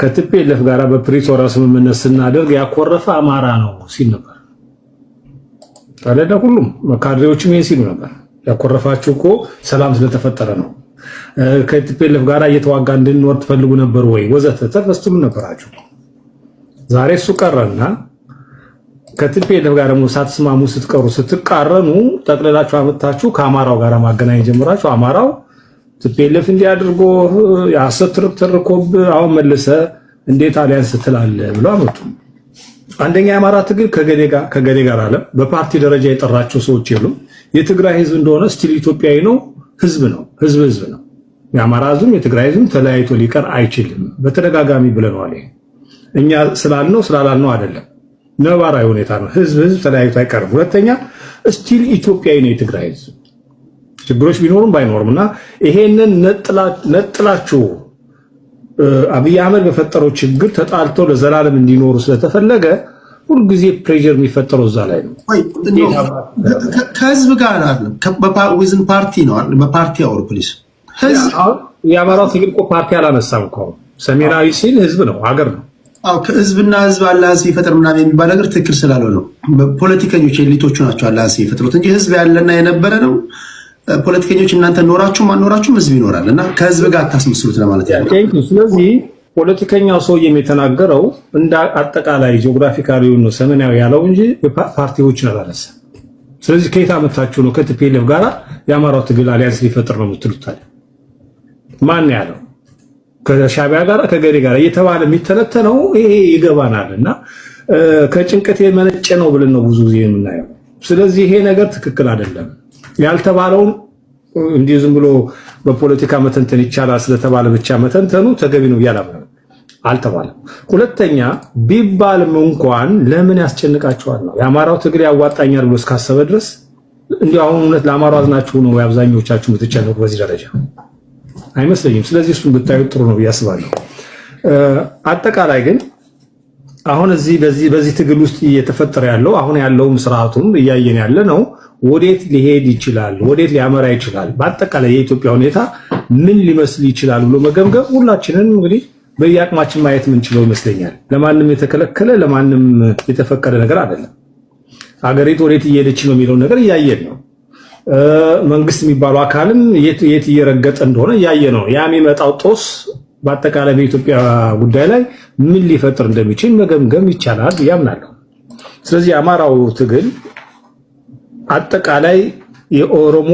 ከቲፒኤልኤፍ ጋር በፕሪቶሪያ ስምምነት ስናደርግ ያኮረፈ አማራ ነው ሲል ነበር። ታዲያ ሁሉም ካድሬዎችም ይሄን ሲሉ ነበር። ያኮረፋችሁ እኮ ሰላም ስለተፈጠረ ነው፣ ከቲፒኤልኤፍ ጋር እየተዋጋ እንድንኖር ትፈልጉ ነበር ወይ ወዘተ ተፈስትሉ ነበራችሁ። ዛሬ እሱ ቀረና ከቲፒኤልኤፍ ጋር ደግሞ ሳትስማሙ ስትቀሩ ስትቃረኑ ጠቅልላችሁ አመጣችሁ ከአማራው ጋር ማገናኘት ጀምራችሁ አማራው ቲፒኤልኤፍ እንዲያድርጎ የሐሰት ትርክት ተርኮብ አሁን መልሰ እንዴት አሊያንስ ትላለህ ብለው አመጡ። አንደኛ የአማራ ትግል ከገሌ ጋር አለ። በፓርቲ ደረጃ የጠራቸው ሰዎች የሉም። የትግራይ ህዝብ እንደሆነ ስቲል ኢትዮጵያዊ ነው፣ ህዝብ ነው፣ ህዝብ ነው። የአማራ ህዝብም የትግራይ ህዝብም ተለያይቶ ሊቀር አይችልም። በተደጋጋሚ ብለናል። እኛ ስላልነው አይደለም፣ ነባራዊ ሁኔታ ነው። ህዝብ ተለያይቶ አይቀርም። ሁለተኛ ስቲል ኢትዮጵያዊ ነው የትግራይ ህዝብ፣ ችግሮች ቢኖሩም ባይኖሩም እና ይሄንን ነጥላችሁ አብይ አህመድ በፈጠረው ችግር ተጣልተው ለዘላለም እንዲኖሩ ስለተፈለገ ሁልጊዜ ፕሬሸር የሚፈጠረው እዛ ላይ ነው። ከህዝብ ጋር አይደለም፣ ዊዝን ፓርቲ ነው። በፓርቲ አውር ፖሊስ የአማራው ትግል እኮ ፓርቲ አላነሳም እኮ ሰሜናዊ ሲል ህዝብ ነው፣ ሀገር ነው። ህዝብና ህዝብ አላንስ ይፈጥር ምናምን የሚባል ነገር ትክክል ስላልሆነ ነው። ፖለቲከኞች ኤሊቶቹ ናቸው አላንስ ይፈጥሩት እንጂ ህዝብ ያለና የነበረ ነው። ፖለቲከኞች እናንተ ኖራችሁም አልኖራችሁም ህዝብ ይኖራል እና ከህዝብ ጋር አታስመስሉት ለማለት ያለው። ስለዚህ ፖለቲከኛው ሰውዬ የተናገረው እንደ አጠቃላይ ጂኦግራፊካሊ ነው ሰሜናዊ ያለው እንጂ ፓርቲዎችን አላነሳም። ስለዚህ ከየት አመጣችሁ ነው ከቲፒኤልኤፍ ጋር የአማራው ትግል አሊያንስ ሊፈጥር ነው የምትሉት? ማን ያለው? ከሻዕቢያ ጋር ከገሌ ጋር እየተባለ የሚተነተነው ይሄ ይገባናል እና ከጭንቀት የመነጨ ነው ብለን ነው ብዙ ጊዜ የምናየው። ስለዚህ ይሄ ነገር ትክክል አይደለም። ያልተባለውን እንዲህ ዝም ብሎ በፖለቲካ መተንተን ይቻላል ስለተባለ ብቻ መተንተኑ ተገቢ ነው ያላምነው አልተባለም። ሁለተኛ ቢባልም እንኳን ለምን ያስጨንቃቸዋል ነው። የአማራው ትግል ያዋጣኛል ብሎ እስካሰበ ድረስ እንዲያው አሁን እውነት ለአማራው አዝናችሁ ነው አብዛኞቻችሁ የምትጨነቁ በዚህ ደረጃ አይመስለኝም። ስለዚህ እሱን ብታዩ ጥሩ ነው ብዬ አስባለሁ። አጠቃላይ ግን አሁን በዚህ ትግል ውስጥ እየተፈጠረ ያለው አሁን ያለውም ስርዓቱም እያየን ያለ ነው። ወዴት ሊሄድ ይችላል? ወዴት ሊያመራ ይችላል? በአጠቃላይ የኢትዮጵያ ሁኔታ ምን ሊመስል ይችላል ብሎ መገምገም ሁላችንን እንግዲህ በየአቅማችን ማየት የምንችለው ይመስለኛል። ለማንም የተከለከለ ለማንም የተፈቀደ ነገር አይደለም። ሀገሪቱ ወዴት እየሄደች ነው የሚለው ነገር እያየን ነው። መንግስት የሚባለው አካልም የት እየረገጠ እንደሆነ እያየ ነው። ያ የሚመጣው ጦስ በአጠቃላይ በኢትዮጵያ ጉዳይ ላይ ምን ሊፈጥር እንደሚችል መገምገም ይቻላል ያምናለሁ። ስለዚህ የአማራው ትግል አጠቃላይ የኦሮሞ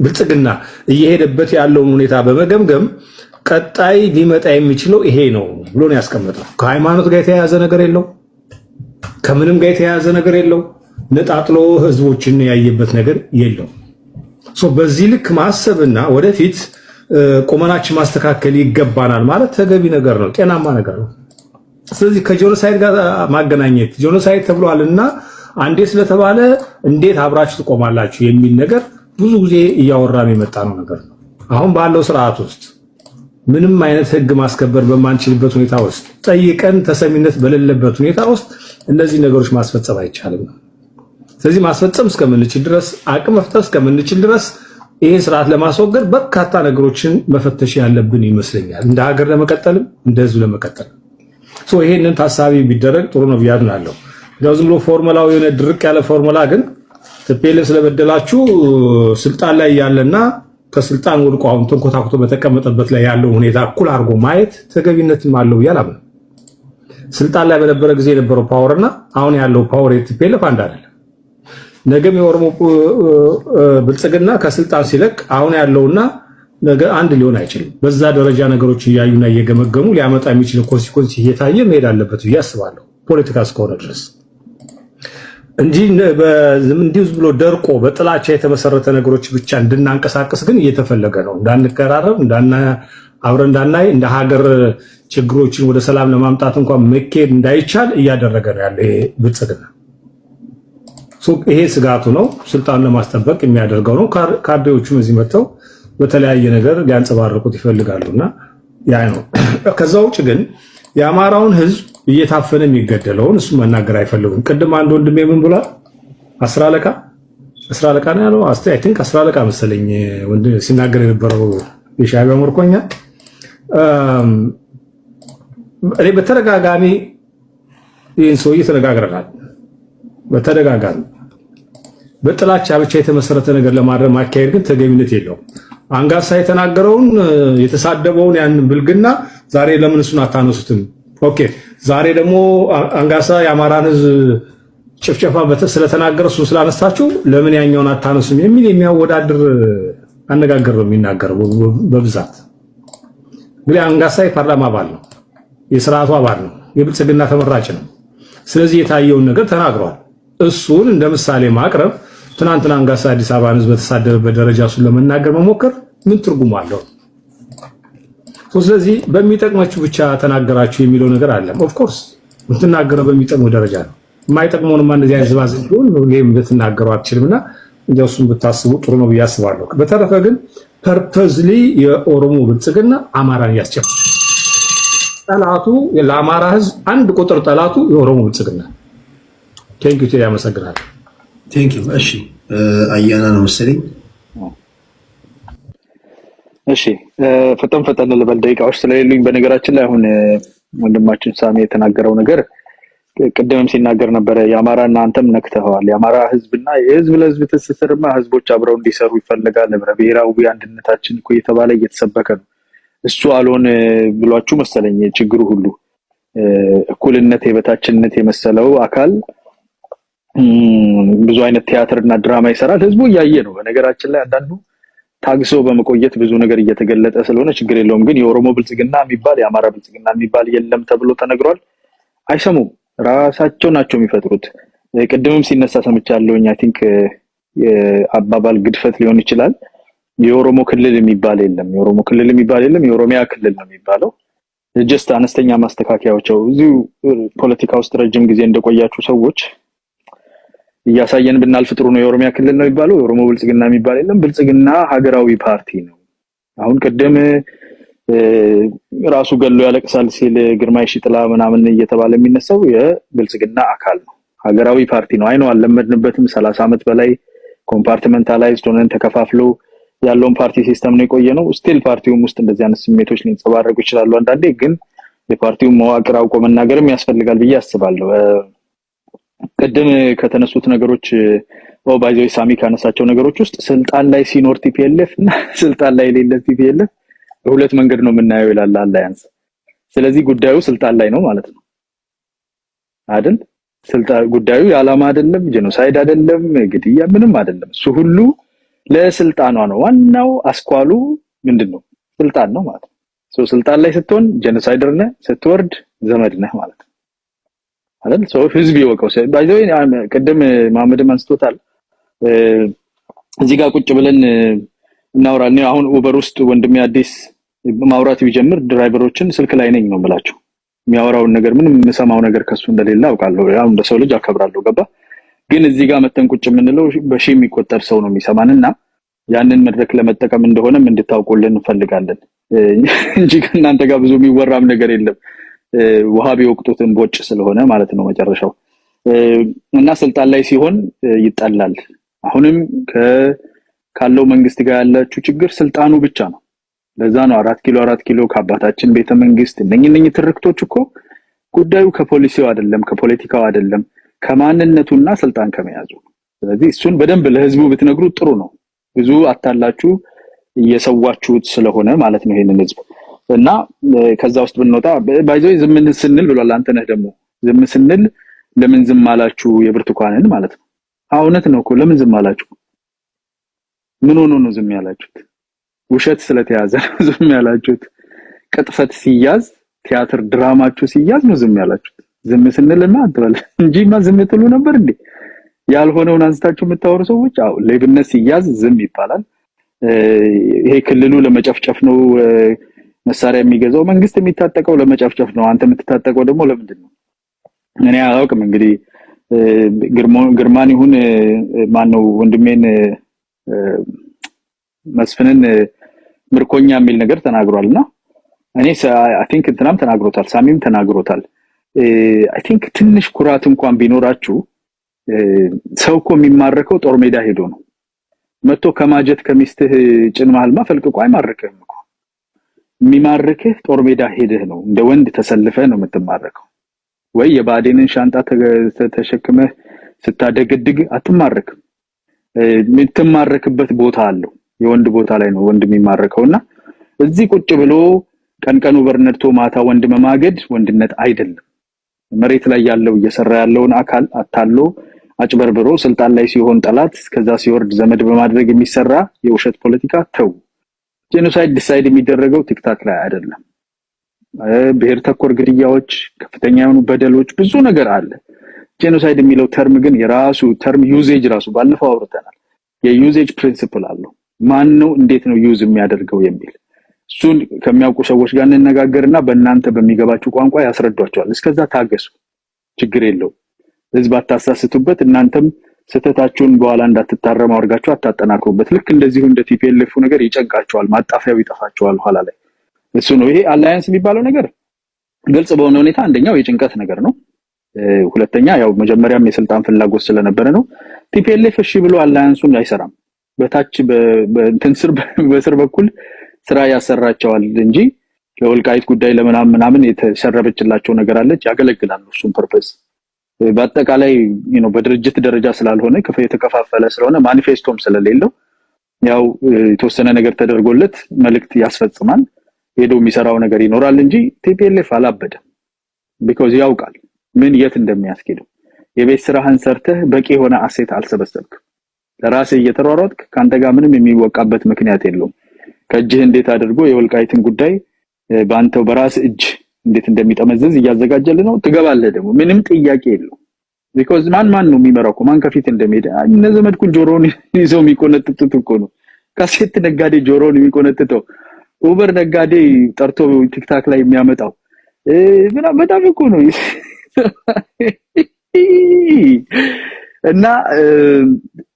ብልጽግና እየሄደበት ያለውን ሁኔታ በመገምገም ቀጣይ ሊመጣ የሚችለው ይሄ ነው ብሎ ነው ያስቀመጠው። ከሃይማኖት ጋር የተያያዘ ነገር የለው፣ ከምንም ጋር የተያያዘ ነገር የለው፣ ነጣጥሎ ህዝቦችን ያየበት ነገር የለው። በዚህ ልክ ማሰብና ወደፊት ቁመናችን ማስተካከል ይገባናል ማለት ተገቢ ነገር ነው፣ ጤናማ ነገር ነው። ስለዚህ ከጄኖሳይድ ጋር ማገናኘት ጄኖሳይድ ተብሏልና አንዴ ስለተባለ እንዴት አብራችሁ ትቆማላችሁ የሚል ነገር ብዙ ጊዜ እያወራን የመጣ ነው ነገር ነው። አሁን ባለው ስርዓት ውስጥ ምንም አይነት ህግ ማስከበር በማንችልበት ሁኔታ ውስጥ ጠይቀን ተሰሚነት በሌለበት ሁኔታ ውስጥ እነዚህ ነገሮች ማስፈጸም አይቻልም። ስለዚህ ማስፈጸም እስከምንችል ድረስ አቅም መፍጠር እስከምንችል ድረስ ይሄ ስርዓት ለማስወገድ በርካታ ነገሮችን መፈተሽ ያለብን ይመስለኛል። እንደ ሀገር ለመቀጠልም እንደ ህዝብ ለመቀጠልም ይሄንን ታሳቢ ቢደረግ ጥሩ ነው ብዬ አምናለሁ። ዝም ብሎ ፎርሙላው የሆነ ድርቅ ያለ ፎርሙላ ግን ቲፒኤልኤፍ ስለበደላችሁ ስልጣን ላይ ያለና ከስልጣን ወድቆ አሁን ተንኮታኩቶ በተቀመጠበት ላይ ያለው ሁኔታ እኩል አድርጎ ማየት ተገቢነትም አለው ብዬ አላምንም። ስልጣን ላይ በነበረ ጊዜ የነበረው ፓወርና አሁን ያለው ፓወር የቲፒኤልኤፍ አንድ አይደለም። ነገም የኦሮሞ ብልጽግና ከስልጣን ሲለቅ አሁን ያለውና ነገ አንድ ሊሆን አይችልም። በዛ ደረጃ ነገሮች እያዩና እየገመገሙ ሊያመጣ የሚችለው ኮንሲኩዌንስ እየታየ መሄድ አለበት ብዬ አስባለሁ። ፖለቲካ እስከሆነ ድረስ እንጂ እንዲሁ ብሎ ደርቆ በጥላቻ የተመሰረተ ነገሮች ብቻ እንድናንቀሳቀስ ግን እየተፈለገ ነው። እንዳንቀራረብ፣ አብረን እንዳናይ፣ እንደ ሀገር ችግሮችን ወደ ሰላም ለማምጣት እንኳን መኬድ እንዳይቻል እያደረገ ነው ያለ ይሄ ብልጽግና። ይሄ ስጋቱ ነው። ስልጣን ለማስጠበቅ የሚያደርገው ነው። ካድሬዎቹም እዚህ መጥተው በተለያየ ነገር ሊያንጸባርቁት ይፈልጋሉና ያ ነው። ከዛ ውጭ ግን የአማራውን ህዝብ እየታፈነ የሚገደለውን እሱ መናገር አይፈልጉም። ቅድም አንድ ወንድሜ ምን ብሏል? 10 አለቃ ነው ያለው። አይ ቲንክ 10 አለቃ መሰለኝ ወንድ ሲናገር የነበረው የሻዕቢያ ምርኮኛ። እኔ በተደጋጋሚ ይህን ሰውዬ ተነጋግረናል። በተደጋጋሚ በጥላቻ ብቻ የተመሰረተ ነገር ለማድረግ ማካሄድ ግን ተገቢነት የለውም። አንጋሳ የተናገረውን የተሳደበውን ያን ብልግና ዛሬ ለምን እሱን አታነሱትም? ኦኬ ዛሬ ደግሞ አንጋሳ የአማራን ህዝብ ጭፍጨፋ ስለተናገረ እሱን ስላነሳችሁ ለምን ያኛውን አታነሱም የሚል የሚያወዳድር አነጋገር ነው የሚናገረው በብዛት። እንግዲህ አንጋሳ የፓርላማ አባል ነው፣ የስርዓቱ አባል ነው። የብልጽግና ተመራጭ ነው። ስለዚህ የታየውን ነገር ተናግሯል። እሱን እንደ ምሳሌ ማቅረብ ትናንትና አንጋሳ አዲስ አበባን ህዝብ በተሳደበበት ደረጃ እሱን ለመናገር መሞከር ምን ትርጉም አለው? ስለዚህ በሚጠቅማችሁ ብቻ ተናገራችሁ የሚለው ነገር አለ። ኦፍ ኮርስ የምትናገረው በሚጠቅመው ደረጃ ነው። የማይጠቅመውንማ እንደዚህ አይነት ዝባዝ ቢሆን ሁሌም ልትናገረው አትችልምና እንደው እሱን ብታስቡ ጥሩ ነው ብዬ አስባለሁ። በተረፈ ግን ፐርፐዝሊ የኦሮሞ ብልጽግና አማራን ያስጨፍ ጠላቱ ለአማራ ህዝብ አንድ ቁጥር ጠላቱ የኦሮሞ ብልጽግና። ቴንኪው ቴዲ ያመሰግናል። ቴንኪው። እሺ አያና ነው መሰለኝ። እሺ ፈጠን ልበል ደቂቃዎች ስለሌሉኝ። በነገራችን ላይ አሁን ወንድማችን ሳሚ የተናገረው ነገር ቅድምም ሲናገር ነበረ። የአማራና አንተም ነክተዋል። የአማራ ህዝብና የህዝብ ለህዝብ ትስስርማ ህዝቦች አብረው እንዲሰሩ ይፈልጋል። ህብረ ብሔራዊ አንድነታችን እኮ እየተባለ እየተሰበከ ነው። እሱ አልሆን ብሏችሁ መሰለኝ ችግሩ ሁሉ እኩልነት የበታችነት የመሰለው አካል ብዙ አይነት ቲያትርና ድራማ ይሰራል። ህዝቡ እያየ ነው። በነገራችን ላይ አንዳንዱ ታግሶ በመቆየት ብዙ ነገር እየተገለጠ ስለሆነ ችግር የለውም። ግን የኦሮሞ ብልጽግና የሚባል የአማራ ብልጽግና የሚባል የለም ተብሎ ተነግሯል። አይሰሙም። ራሳቸው ናቸው የሚፈጥሩት። ቅድምም ሲነሳ ሰምቻለሁ። አይ ቲንክ የአባባል ግድፈት ሊሆን ይችላል። የኦሮሞ ክልል የሚባል የለም። የኦሮሞ ክልል የሚባል የለም። የኦሮሚያ ክልል ነው የሚባለው። ጀስት አነስተኛ ማስተካከያዎቸው እዚሁ ፖለቲካ ውስጥ ረጅም ጊዜ እንደቆያችሁ ሰዎች እያሳየን ብናልፍ ጥሩ ነው። የኦሮሚያ ክልል ነው የሚባለው። የኦሮሞ ብልጽግና የሚባል የለም። ብልጽግና ሀገራዊ ፓርቲ ነው። አሁን ቅድም ራሱ ገሎ ያለቅሳል ሲል ግርማይ ሽጥላ ምናምን እየተባለ የሚነሳው የብልጽግና አካል ነው። ሀገራዊ ፓርቲ ነው። አይነው አልለመድንበትም። 30 ዓመት በላይ ኮምፓርትመንታላይዝድ ሆነን ተከፋፍሎ ያለውን ፓርቲ ሲስተም ነው የቆየ ነው። ስቲል ፓርቲውም ውስጥ እንደዚህ አይነት ስሜቶች ሊንጸባረቁ ይችላሉ። አንዳንዴ ግን የፓርቲውን መዋቅር አውቆ መናገርም ያስፈልጋል ብዬ አስባለሁ። ቅድም ከተነሱት ነገሮች ባይዘው ሳሚ ካነሳቸው ነገሮች ውስጥ ስልጣን ላይ ሲኖር ቲፒኤልኤፍ እና ስልጣን ላይ የሌለ ቲፒኤልኤፍ በሁለት መንገድ ነው የምናየው ይላል አላያንስ። ስለዚህ ጉዳዩ ስልጣን ላይ ነው ማለት ነው አይደል? ስልጣን ጉዳዩ የዓላማ አይደለም፣ ጄኖሳይድ አይደለም፣ ግድያ ምንም አይደለም። እሱ ሁሉ ለስልጣኗ ነው። ዋናው አስኳሉ ምንድነው? ስልጣን ነው ማለት ነው። ስልጣን ላይ ስትሆን ጄኖሳይደር ነህ፣ ስትወርድ ዘመድ ነህ ማለት ነው አይደል? ህዝብ ይወቀው። ባይዘው ቅድም መሐመድም አንስቶታል። እዚህ ጋር ቁጭ ብለን እናወራለን። አሁን ኡበር ውስጥ ወንድሜ አዲስ ማውራት ቢጀምር ድራይቨሮችን ስልክ ላይ ነኝ ነው የምላቸው። የሚያወራውን ነገር ምንም የምሰማው ነገር ከሱ እንደሌለ አውቃለሁ። ያው እንደ ሰው ልጅ አከብራለሁ። ገባ? ግን እዚህ ጋር መተን ቁጭ የምንለው በሺ የሚቆጠር ሰው ነው የሚሰማንና ያንን መድረክ ለመጠቀም እንደሆነም እንድታውቁልን እንፈልጋለን እንጂ ከእናንተ ጋር ብዙ የሚወራም ነገር የለም። ውሃ ቢወቅጡትን ቦጭ ስለሆነ ማለት ነው መጨረሻው። እና ስልጣን ላይ ሲሆን ይጣላል። አሁንም ካለው መንግስት ጋር ያላችሁ ችግር ስልጣኑ ብቻ ነው። ለዛ ነው 4 ኪሎ ከአባታችን ቤተ መንግስት እነኚህ ትርክቶች እኮ ጉዳዩ ከፖሊሲው አይደለም፣ ከፖለቲካው አይደለም፣ ከማንነቱና ስልጣን ከመያዙ። ስለዚህ እሱን በደንብ ለህዝቡ ብትነግሩ ጥሩ ነው። ብዙ አታላችሁ እየሰዋችሁት ስለሆነ ማለት ነው ይሄንን ህዝብ። እና ከዛ ውስጥ ብንወጣ ባይዘው ዝም ስንል ብሏል። አንተ ነህ ደግሞ ዝም ስንል ለምን ዝም አላችሁ የብርቱካንን ማለት ነው። እውነት ነው እኮ ለምን ዝም አላችሁ? ምን ሆኖ ነው ዝም ያላችሁት? ውሸት ስለተያዘ ነው ዝም ያላችሁት? ቅጥፈት ሲያዝ ቲያትር ድራማችሁ ሲያዝ ነው ዝም ያላችሁት? ዝም ስንልና አትበል እንጂማ ዝም ትሉ ነበር እንዴ? ያልሆነውን አንስታችሁ የምታወሩ ሰዎች አው ሌብነት ሲያዝ ዝም ይባላል። ይሄ ክልሉ ለመጨፍጨፍ ነው መሳሪያ የሚገዛው፣ መንግስት የሚታጠቀው ለመጨፍጨፍ ነው። አንተ የምትታጠቀው ደግሞ ለምንድን ነው? እኔ አላውቅም። እንግዲህ ግርማን ይሁን ማን ነው ወንድሜን መስፍንን ምርኮኛ የሚል ነገር ተናግሯልና እኔ አይ ቲንክ እንትናም ተናግሮታል፣ ሳሚም ተናግሮታል። አይ ቲንክ ትንሽ ኩራት እንኳን ቢኖራችሁ ሰው እኮ የሚማረከው ጦር ሜዳ ሄዶ ነው። መጥቶ ከማጀት ከሚስትህ ጭን መሀልማ ፈልቅቆ አይማርከህም እኮ። የሚማርከህ ጦር ሜዳ ሄደህ ነው፣ እንደ ወንድ ተሰልፈህ ነው የምትማረከው። ወይ የባዴንን ሻንጣ ተሸክመህ ስታደግድግ አትማረክም። የምትማረክበት ቦታ አለው። የወንድ ቦታ ላይ ነው ወንድ የሚማረከውና እዚህ ቁጭ ብሎ ቀንቀኑ በርነድቶ ማታ ወንድ መማገድ ወንድነት አይደለም። መሬት ላይ ያለው እየሰራ ያለውን አካል አታሎ አጭበርብሮ ስልጣን ላይ ሲሆን ጠላት ከዛ ሲወርድ ዘመድ በማድረግ የሚሰራ የውሸት ፖለቲካ ተው። ጄኖሳይድ ዲሳይድ የሚደረገው ቲክታክ ላይ አይደለም። ብሔር ተኮር ግድያዎች፣ ከፍተኛ የሆኑ በደሎች፣ ብዙ ነገር አለ። ጄኖሳይድ የሚለው ተርም ግን የራሱ ተርም ዩዜጅ ራሱ ባለፈው አውርተናል። የዩዜጅ ፕሪንሲፕል አለው። ማን ነው እንዴት ነው ዩዝ የሚያደርገው የሚል እሱን ከሚያውቁ ሰዎች ጋር እንነጋገርና በእናንተ በሚገባችሁ ቋንቋ ያስረዷቸዋል። እስከዛ ታገሱ፣ ችግር የለው። ህዝብ አታሳስቱበት። እናንተም ስተታችሁን በኋላ እንዳትታረሙ አድርጋችሁ አታጠናክሩበት። ልክ እንደዚሁ እንደ ቲፒኤልኤፍ ነገር ይጨንቃቸዋል፣ ማጣፊያው ይጠፋቸዋል ኋላ ላይ። እሱ ነው ይሄ አላያንስ የሚባለው ነገር። ግልጽ በሆነ ሁኔታ አንደኛው የጭንቀት ነገር ነው። ሁለተኛ ያው መጀመሪያም የስልጣን ፍላጎት ስለነበረ ነው። ቲፒኤልኤፍ እሺ ብሎ አላያንሱን አይሰራም። በታች በስር በኩል ስራ ያሰራቸዋል እንጂ ለወልቃይት ጉዳይ ለምናምን የተሰረበችላቸው ነገር አለች፣ ያገለግላሉ እሱን ፐርፐስ። በአጠቃላይ በድርጅት ደረጃ ስላልሆነ የተከፋፈለ ስለሆነ ማኒፌስቶም ስለሌለው ያው የተወሰነ ነገር ተደርጎለት መልእክት ያስፈጽማል፣ ሄዶ የሚሰራው ነገር ይኖራል እንጂ ቲፒኤልኤፍ አላበደም። ቢኮዝ ያውቃል ምን የት እንደሚያስኬደው። የቤት ስራህን ሰርተህ በቂ የሆነ አሴት አልሰበሰብክም። ለራስህ እየተሯሯጥክ ካንተ ጋር ምንም የሚወቃበት ምክንያት የለውም። ከእጅህ እንዴት አድርጎ የወልቃይትን ጉዳይ በአንተው በራስ እጅ እንዴት እንደሚጠመዘዝ እያዘጋጀልህ ነው። ትገባለህ ደግሞ ምንም ጥያቄ የለውም። ቢኮዝ ማን ነው የሚመራው? ማን ከፊት እንደሚሄድ እነ ዘመድኩን ጆሮውን ይዘው የሚቆነጥጡት እኮ ነው። ካሴት ነጋዴ ጆሮውን የሚቆነጥጠው፣ ኡበር ነጋዴ ጠርቶ ቲክታክ ላይ የሚያመጣው በጣም እኮ ነው። እና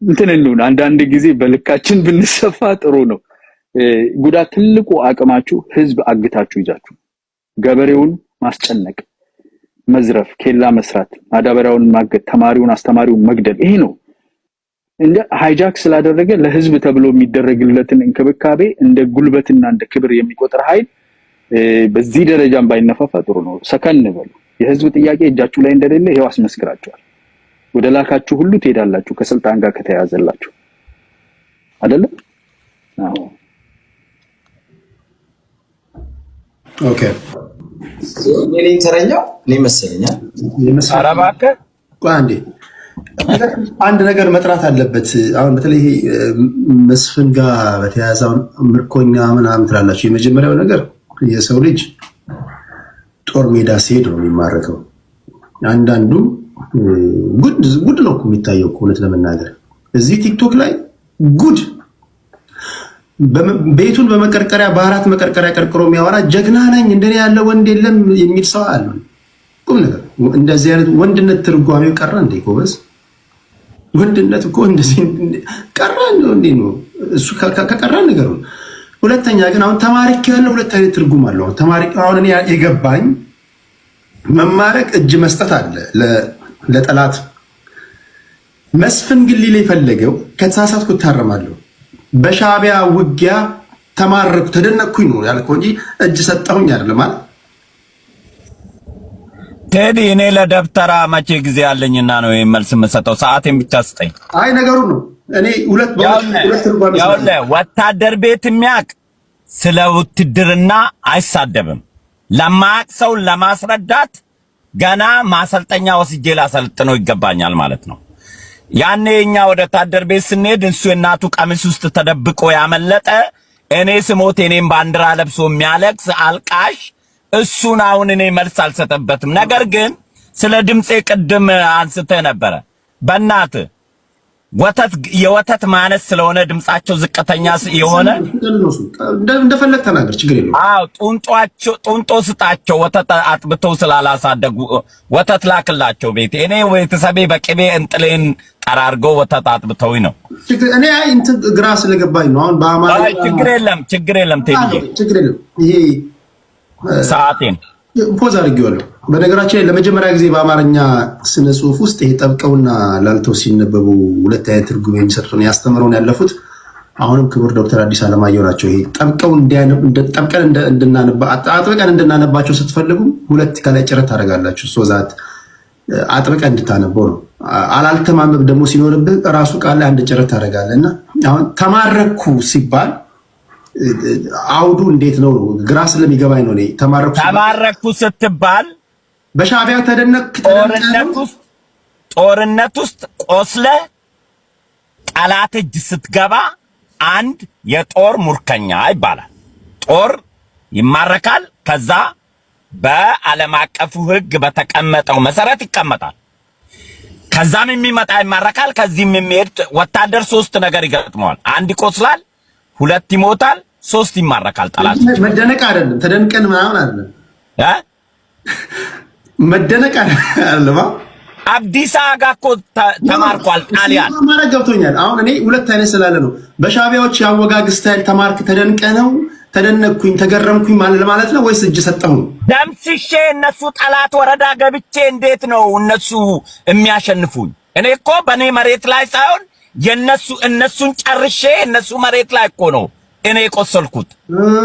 እንትን እንደሆነ አንዳንድ ጊዜ በልካችን ብንሰፋ ጥሩ ነው። ጉዳት ትልቁ አቅማችሁ ህዝብ አግታችሁ ይዛችሁ ገበሬውን ማስጨነቅ፣ መዝረፍ፣ ኬላ መስራት፣ ማዳበሪያውን ማገት፣ ተማሪውን አስተማሪውን መግደል፣ ይሄ ነው። እንደ ሃይጃክ ስላደረገ ለህዝብ ተብሎ የሚደረግለትን እንክብካቤ እንደ ጉልበትና እንደ ክብር የሚቆጥር ኃይል በዚህ ደረጃም ባይነፋፋ ጥሩ ነው። ሰከን በሉ። የህዝብ ጥያቄ እጃችሁ ላይ እንደሌለ ይሄው አስመስክራችኋል። ወደ ላካችሁ ሁሉ ትሄዳላችሁ ከስልጣን ጋር ከተያዘላችሁ አይደለ? አዎ ኦኬ። እኔ ተረኛው እኔ መሰለኛል አራባከ አንዴ አንድ ነገር መጥራት አለበት። አሁን በተለይ መስፍን ጋር በተያያዘው ምርኮኛ ምናምን ትላላችሁ። የመጀመሪያው ነገር የሰው ልጅ ጦር ሜዳ ሲሄድ ነው የሚማረከው። አንዳንዱ ጉድ ነው የሚታየው እውነት ለመናገር እዚህ ቲክቶክ ላይ ጉድ ቤቱን በመቀርቀሪያ በአራት መቀርቀሪያ ቀርቅሮ የሚያወራ ጀግና ነኝ እንደኔ ያለ ወንድ የለም የሚል ሰው አለ። ቁም ነገር እንደዚህ አይነት ወንድነት ትርጓሜው ቀረ እንዴ ጎበዝ? ወንድነት እኮ እንደዚህ ቀረ እንዴ ነው እሱ ከቀረ ነገር ነው። ሁለተኛ ግን አሁን ተማሪክ ያለው ሁለት አይነት ትርጉም አለው። ተማሪክ አሁን እኔ የገባኝ መማረክ እጅ መስጠት አለ ለጠላት። መስፍን ግን ሊል የፈለገው ከተሳሳትኩ እታረማለሁ፣ በሻዕቢያ ውጊያ ተማረኩ ተደነቅኩኝ ነው ያልከው እንጂ እጅ ሰጠሁኝ አይደለም ማለት። ቴዲ እኔ ለደብተራ መቼ ጊዜ አለኝና ነው መልስ የምሰጠው? ሰዓቴን ብቻ ስጠኝ። አይ ነገሩ ነው እኔ ሁለት ትርጓሜ ወታደር ቤት የሚያውቅ ስለ ውትድርና አይሳደብም። ለማያውቅ ሰው ለማስረዳት ገና ማሰልጠኛ ወስጄ ላሰልጥነው ይገባኛል ማለት ነው። ያኔ እኛ ወደ ወታደር ቤት ስንሄድ እሱ የእናቱ ቀሚስ ውስጥ ተደብቆ ያመለጠ እኔ ስሞት እኔም ባንዲራ ለብሶ የሚያለቅስ አልቃሽ እሱን አሁን እኔ መልስ አልሰጠበትም። ነገር ግን ስለ ድምጼ ቅድም አንስተህ ነበረ። በእናት የወተት ማነስ ስለሆነ ድምጻቸው ዝቅተኛ የሆነ እንደፈለግ ተናገር ችግር የለውም። አዎ ጡንጦ ስጣቸው ወተት አጥብተው ስላላሳደጉ ወተት ላክላቸው ቤቴ። እኔ ቤተሰቤ በቅቤ እንጥሌን ጠራርገው ወተት አጥብተውኝ ነው። እኔ እንትን ግራ ስለገባኝ ነው። አሁን በአማርኛ ችግር የለም ቴዲዬ ችግር የለም። ይሄ ሰዓቴን ፖዝ አድርጌዋለሁ። በነገራችን ላይ ለመጀመሪያ ጊዜ በአማርኛ ስነ ጽሁፍ ውስጥ ይሄ ጠብቀውና ላልተው ሲነበቡ ሁለት አይነት ትርጉም የሚሰጡትን ያስተምረውን ያለፉት አሁንም ክቡር ዶክተር አዲስ አለማየሁ ናቸው። ይሄ ጠብቀን አጥብቀን እንድናነባቸው ስትፈልጉ ሁለት ከላይ ጭረት ታደርጋላችሁ። ሶዛት አጥብቀን እንድታነበው ነው። አላልተማመብ ደግሞ ሲኖርብህ ራሱ ቃል ላይ አንድ ጭረት ታደርጋለህ እና አሁን ተማረኩ ሲባል አውዱ እንዴት ነው? ግራ ስለሚገባኝ ነው። እኔ ተማረኩ ስትባል በሻዕቢያ ተደነቅ ጦርነት ውስጥ ቆስለ ጠላት እጅ ስትገባ አንድ የጦር ሙርከኛ ይባላል። ጦር ይማረካል። ከዛ በዓለም አቀፉ ሕግ በተቀመጠው መሰረት ይቀመጣል። ከዛም የሚመጣ ይማረካል። ከዚህም የሚሄድ ወታደር 3 ነገር ይገጥመዋል። 1 ይቆስላል፣ 2 ይሞታል፣ 3 ይማረካል። ጠላት መደነቅ አይደለም፣ ተደንቀን ምናምን አይደለም መደነቅ አይደለም። አብዲሳ አጋ እኮ ተማርኳል ጣሊያን ማለት ገብቶኛል። አሁን እኔ 2 አይነት ስላለ ነው። በሻቢያዎች ያወጋግ ስታይል ተማርክ ተደንቀ ነው ተደነቅኩኝ ተገረምኩኝ ማለት ነው ወይስ እጅ ሰጠሁ? ደምስሼ እነሱ ጠላት ወረዳ ገብቼ እንዴት ነው እነሱ የሚያሸንፉኝ? እኔ እኮ በኔ መሬት ላይ ሳይሆን እነሱን ጨርሼ እነሱ መሬት ላይ እኮ ነው እኔ የቆሰልኩት።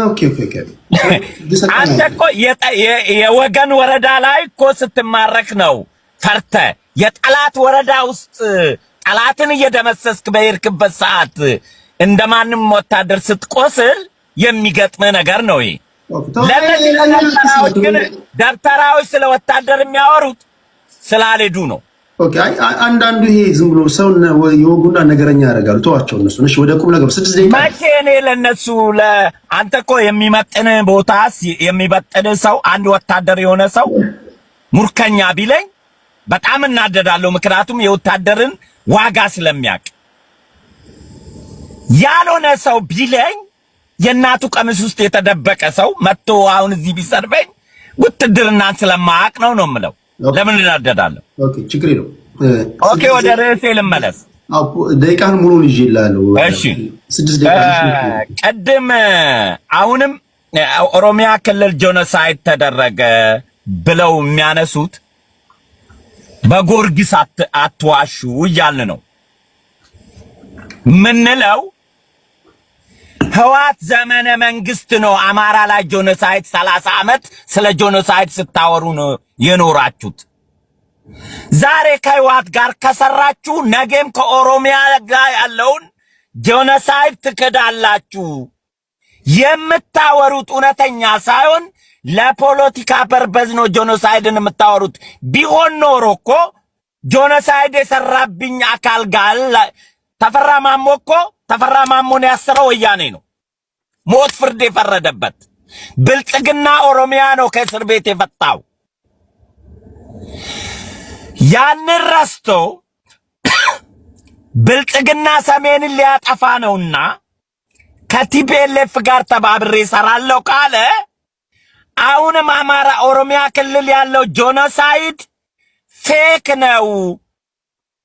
ኦኬ አንተ እኮ የወገን ወረዳ ላይ እኮ ስትማረክ ነው ፈርተ የጠላት ወረዳ ውስጥ ጠላትን እየደመሰስክ በሄድክበት ሰዓት እንደማንም ወታደር ስትቆስል የሚገጥም ነገር ነው። ይሄ ለነዚህ ግን ደብተራዎች ስለ ወታደር የሚያወሩት ስላልሄዱ ነው። ኦኬ አንዳንዱ ይሄ ዝም ብሎ ሰው የወጉና ነገረኛ ያደርጋሉ። ተዋቸው እነሱ። እሺ ወደ ቁም ነገሩ 6 ደቂቃ መቼ እኔ ለነሱ አንተ እኮ የሚመጥን ቦታስ የሚበጥን ሰው አንድ ወታደር የሆነ ሰው ሙርከኛ ቢለኝ በጣም እናደዳለሁ። ምክንያቱም የወታደርን ዋጋ ስለሚያውቅ። ያልሆነ ሰው ቢለኝ የእናቱ ቀሚስ ውስጥ የተደበቀ ሰው መጥቶ አሁን እዚህ ቢሰርበኝ ውትድርናን ስለማያውቅ ነው የምለው። ለምን እናደዳለሁ? ኦኬ ችግር የለውም። ኦኬ ወደ ርዕሴ ልመለስ። ደቂቃን ሙሉን ይዤልሃለሁ። እሺ 6 ደቂቃ ቀድም አሁንም ኦሮሚያ ክልል ጄኖሳይድ ተደረገ ብለው የሚያነሱት በጎርጊስ አትዋሹ እያልን ነው ምንለው። ህዋት ዘመነ መንግስት ነው አማራ ላይ ጄኖሳይድ 30 ዓመት ስለ ጄኖሳይድ ስታወሩ ነው የኖራችሁት። ዛሬ ከህዋት ጋር ከሰራችሁ ነገም ከኦሮሚያ ጋር ያለውን ጄኖሳይድ ትክዳላችሁ። የምታወሩት እውነተኛ ሳይሆን ለፖለቲካ ፐርፐዝ ነው ጄኖሳይድን የምታወሩት። ቢሆን ኖሮ እኮ ጄኖሳይድ የሰራብኝ አካል ጋር ተፈራ ማሞ እኮ ተፈራ ማሞን ያሰረው ወያኔ ነው። ሞት ፍርድ የፈረደበት ብልጽግና ኦሮሚያ ነው ከእስር ቤት የፈታው። ያንን ረስቶ ብልጽግና ሰሜንን ሊያጠፋ ነውና ከቲፒኤልኤፍ ጋር ተባብሬ እሰራለሁ ካለ አሁንም አማራ ኦሮሚያ ክልል ያለው ጄኖሳይድ ፌክ ነው።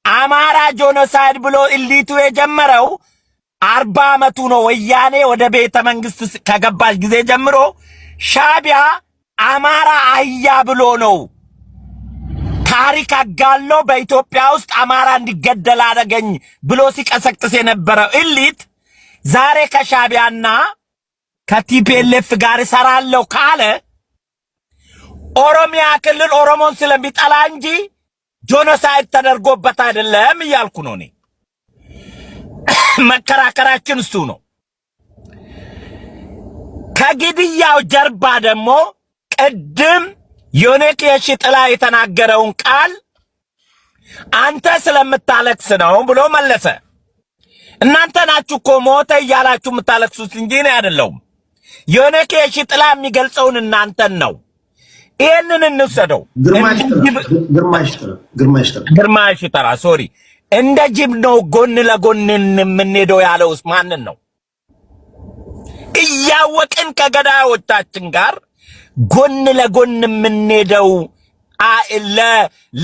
አማራ ጄኖሳይድ ብሎ ኢሊቱ የጀመረው 40 ዓመቱ ነው። ወያኔ ወደ ቤተ መንግስት ከገባች ጊዜ ጀምሮ ሻቢያ አማራ አህያ ብሎ ነው ታሪክ አጋሎ በኢትዮጵያ ውስጥ አማራ እንዲገደል አደረገኝ ብሎ ሲቀሰቅስ የነበረው ኢሊት ዛሬ ከሻቢያና ከቲፒኤልኤፍ ጋር እሰራለሁ ካለ ኦሮሚያ ክልል ኦሮሞን ስለሚጠላ እንጂ ጄኖሳይድ ተደርጎበት አይደለም እያልኩ ነው እኔ። መከራከራችን እሱ ነው። ከግድያው ጀርባ ደግሞ ቅድም ዮኔክ የሽጥላ የተናገረውን ቃል አንተ ስለምታለቅስ ነው ብሎ መለሰ። እናንተ ናችሁ እኮ ሞተ እያላችሁ የምታለቅሱት እንጂ እኔ አይደለሁም። ዮኔክ የሽጥላ የሚገልጸውን እናንተን ነው። ይሄንን እንውሰደው። ግርማ ይሽጥላ ሶሪ እንደ ጅብ ነው ጎን ለጎን የምንሄደው ያለውስ ማንን ነው? እያወቅን ከገዳዮቻችን ጋር ጎን ለጎን የምንሄደው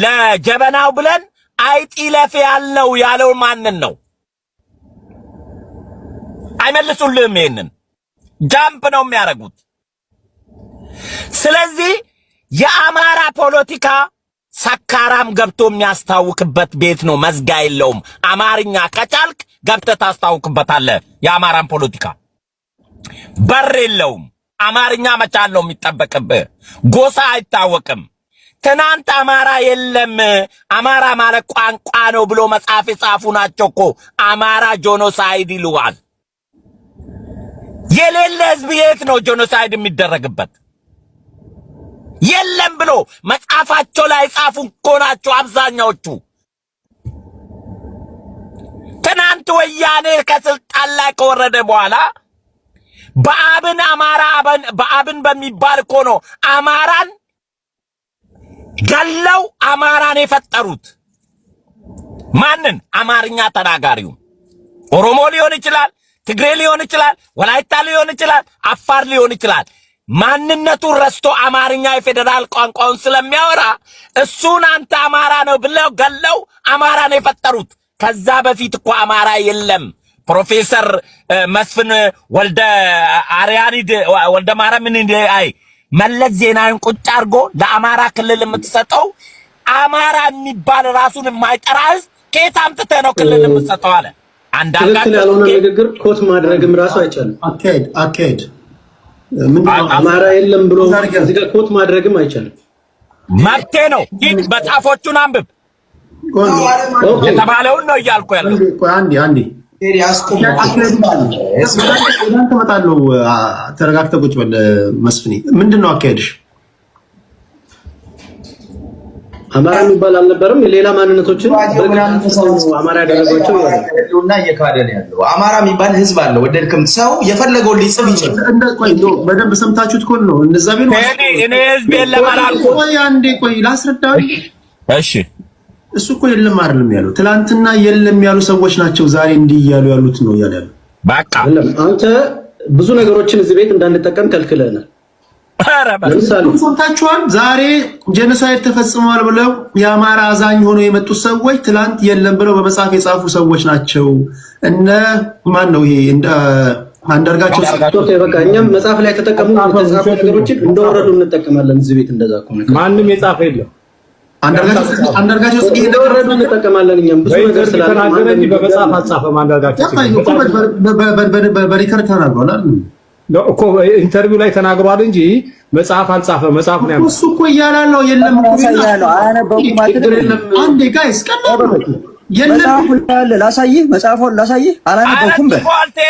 ለጀበናው ብለን አይጢለፍ ያለው ያለው ማንን ነው? አይመልሱልህም። ይሄንን ጃምፕ ነው የሚያደርጉት። ስለዚህ የአማራ ፖለቲካ ሰካራም ገብቶ የሚያስታውክበት ቤት ነው። መዝጋ የለውም። አማርኛ ከቻልክ ገብተህ ታስታውክበታለህ። የአማራን ፖለቲካ በር የለውም። አማርኛ መቻል ነው የሚጠበቅብህ። ጎሳ አይታወቅም። ትናንት አማራ የለም አማራ ማለት ቋንቋ ነው ብሎ መጽሐፍ የጻፉ ናቸው እኮ አማራ ጄኖሳይድ ይሉዋል። የሌለ ህዝብ የት ነው ጄኖሳይድ የሚደረግበት? የለም ብሎ መጽሐፋቸው ላይ ጻፉ እኮ ናቸው አብዛኛዎቹ። ትናንት ወያኔ ከስልጣን ላይ ከወረደ በኋላ በአብን አማራ በአብን በሚባል እኮ ነው አማራን ገለው አማራን የፈጠሩት። ማንን? አማርኛ ተናጋሪው። ኦሮሞ ሊሆን ይችላል፣ ትግሬ ሊሆን ይችላል፣ ወላይታ ሊሆን ይችላል፣ አፋር ሊሆን ይችላል። ማንነቱን ረስቶ አማርኛ የፌደራል ቋንቋውን ስለሚያወራ እሱን አንተ አማራ ነው ብለው ገለው አማራን የፈጠሩት። ከዛ በፊት እኮ አማራ የለም። ፕሮፌሰር መስፍን ወልደ አርያኒድ ወልደ ማርያምን አይ መለስ ዜናዊን ቁጭ አድርጎ ለአማራ ክልል የምትሰጠው አማራ የሚባል ራሱን የማይጠራ ህዝብ ከየት አምጥተህ ነው ክልል የምትሰጠው አለ። አንዳንጋቸው ያለውን ንግግር ኮት ማድረግም ራሱ አይቻልም። አካሄድ ምንድነው? አማራ የለም ብሎ እዚህ ጋር ኮት ማድረግም አይቻልም። መብቴ ነው። ሂድ መጽሐፎቹን አንብብ የተባለውን ነው እያልኩ ያለው። አንዴ ተመጣለው ተረጋግተህ ቁጭ በል መስፍኔ። ምንድነው አካሄድሽ? አማራ የሚባል አልነበረም። ሌላ ማንነቶችን አማራ ያደረጓቸው እና እየካደ ነው ያለው። አማራ የሚባል ህዝብ አለ። ወደድክም ሰው የፈለገውን ሊጽፍ ይችላል። በደንብ ሰምታችሁት እኮ ነው። እነዛ ቢሆን እኔ ህዝብ የለም አላልኩም። አንዴ ቆይ ላስረዳ። እሺ እሱ እኮ የለም አይደለም ያለው። ትላንትና የለም ያሉ ሰዎች ናቸው ዛሬ እንዲህ እያሉ ያሉት ነው እያለ ያለው። በቃ አንተ ብዙ ነገሮችን እዚህ ቤት እንዳንጠቀም ከልክለናል። ሰምታችኋል። ዛሬ ጄኖሳይድ ተፈጽሟል ብለው የአማራ አዛኝ ሆነው የመጡት ሰዎች ትላንት የለም ብለው በመጽሐፍ የጻፉ ሰዎች ናቸው። እነ ማን ነው ይሄ? አንዳርጋቸው በቃ እኛም መጽሐፍ ላይ ተጠቀሙ የተጻፉ ነገሮችን እንደወረዱ እንጠቀማለን። እዚህ ቤት እንደዛ ከሆነ ማንም የጻፈ የለም። አንዳርጋቸው ጽጌ እንደወረዱ እንጠቀማለን። እኛም ብዙ ነገር ስላልተናገረ እንጂ በመጽሐፍ አልጻፈም። አንዳርጋቸው በሪከርድ ተናግሯል አይደል እኮ ኢንተርቪው ላይ ተናግሯል እንጂ መጽሐፍ አልጻፈም። መጽሐፉን ያለው እሱ እኮ እያላለው የለም እኮ ያለው አያነበውም ማለት ነው። አንዴ ጋይስ ቀላል የለም ላሳይህ፣ መጽሐፉን ላሳይህ። አላነበብኩም በል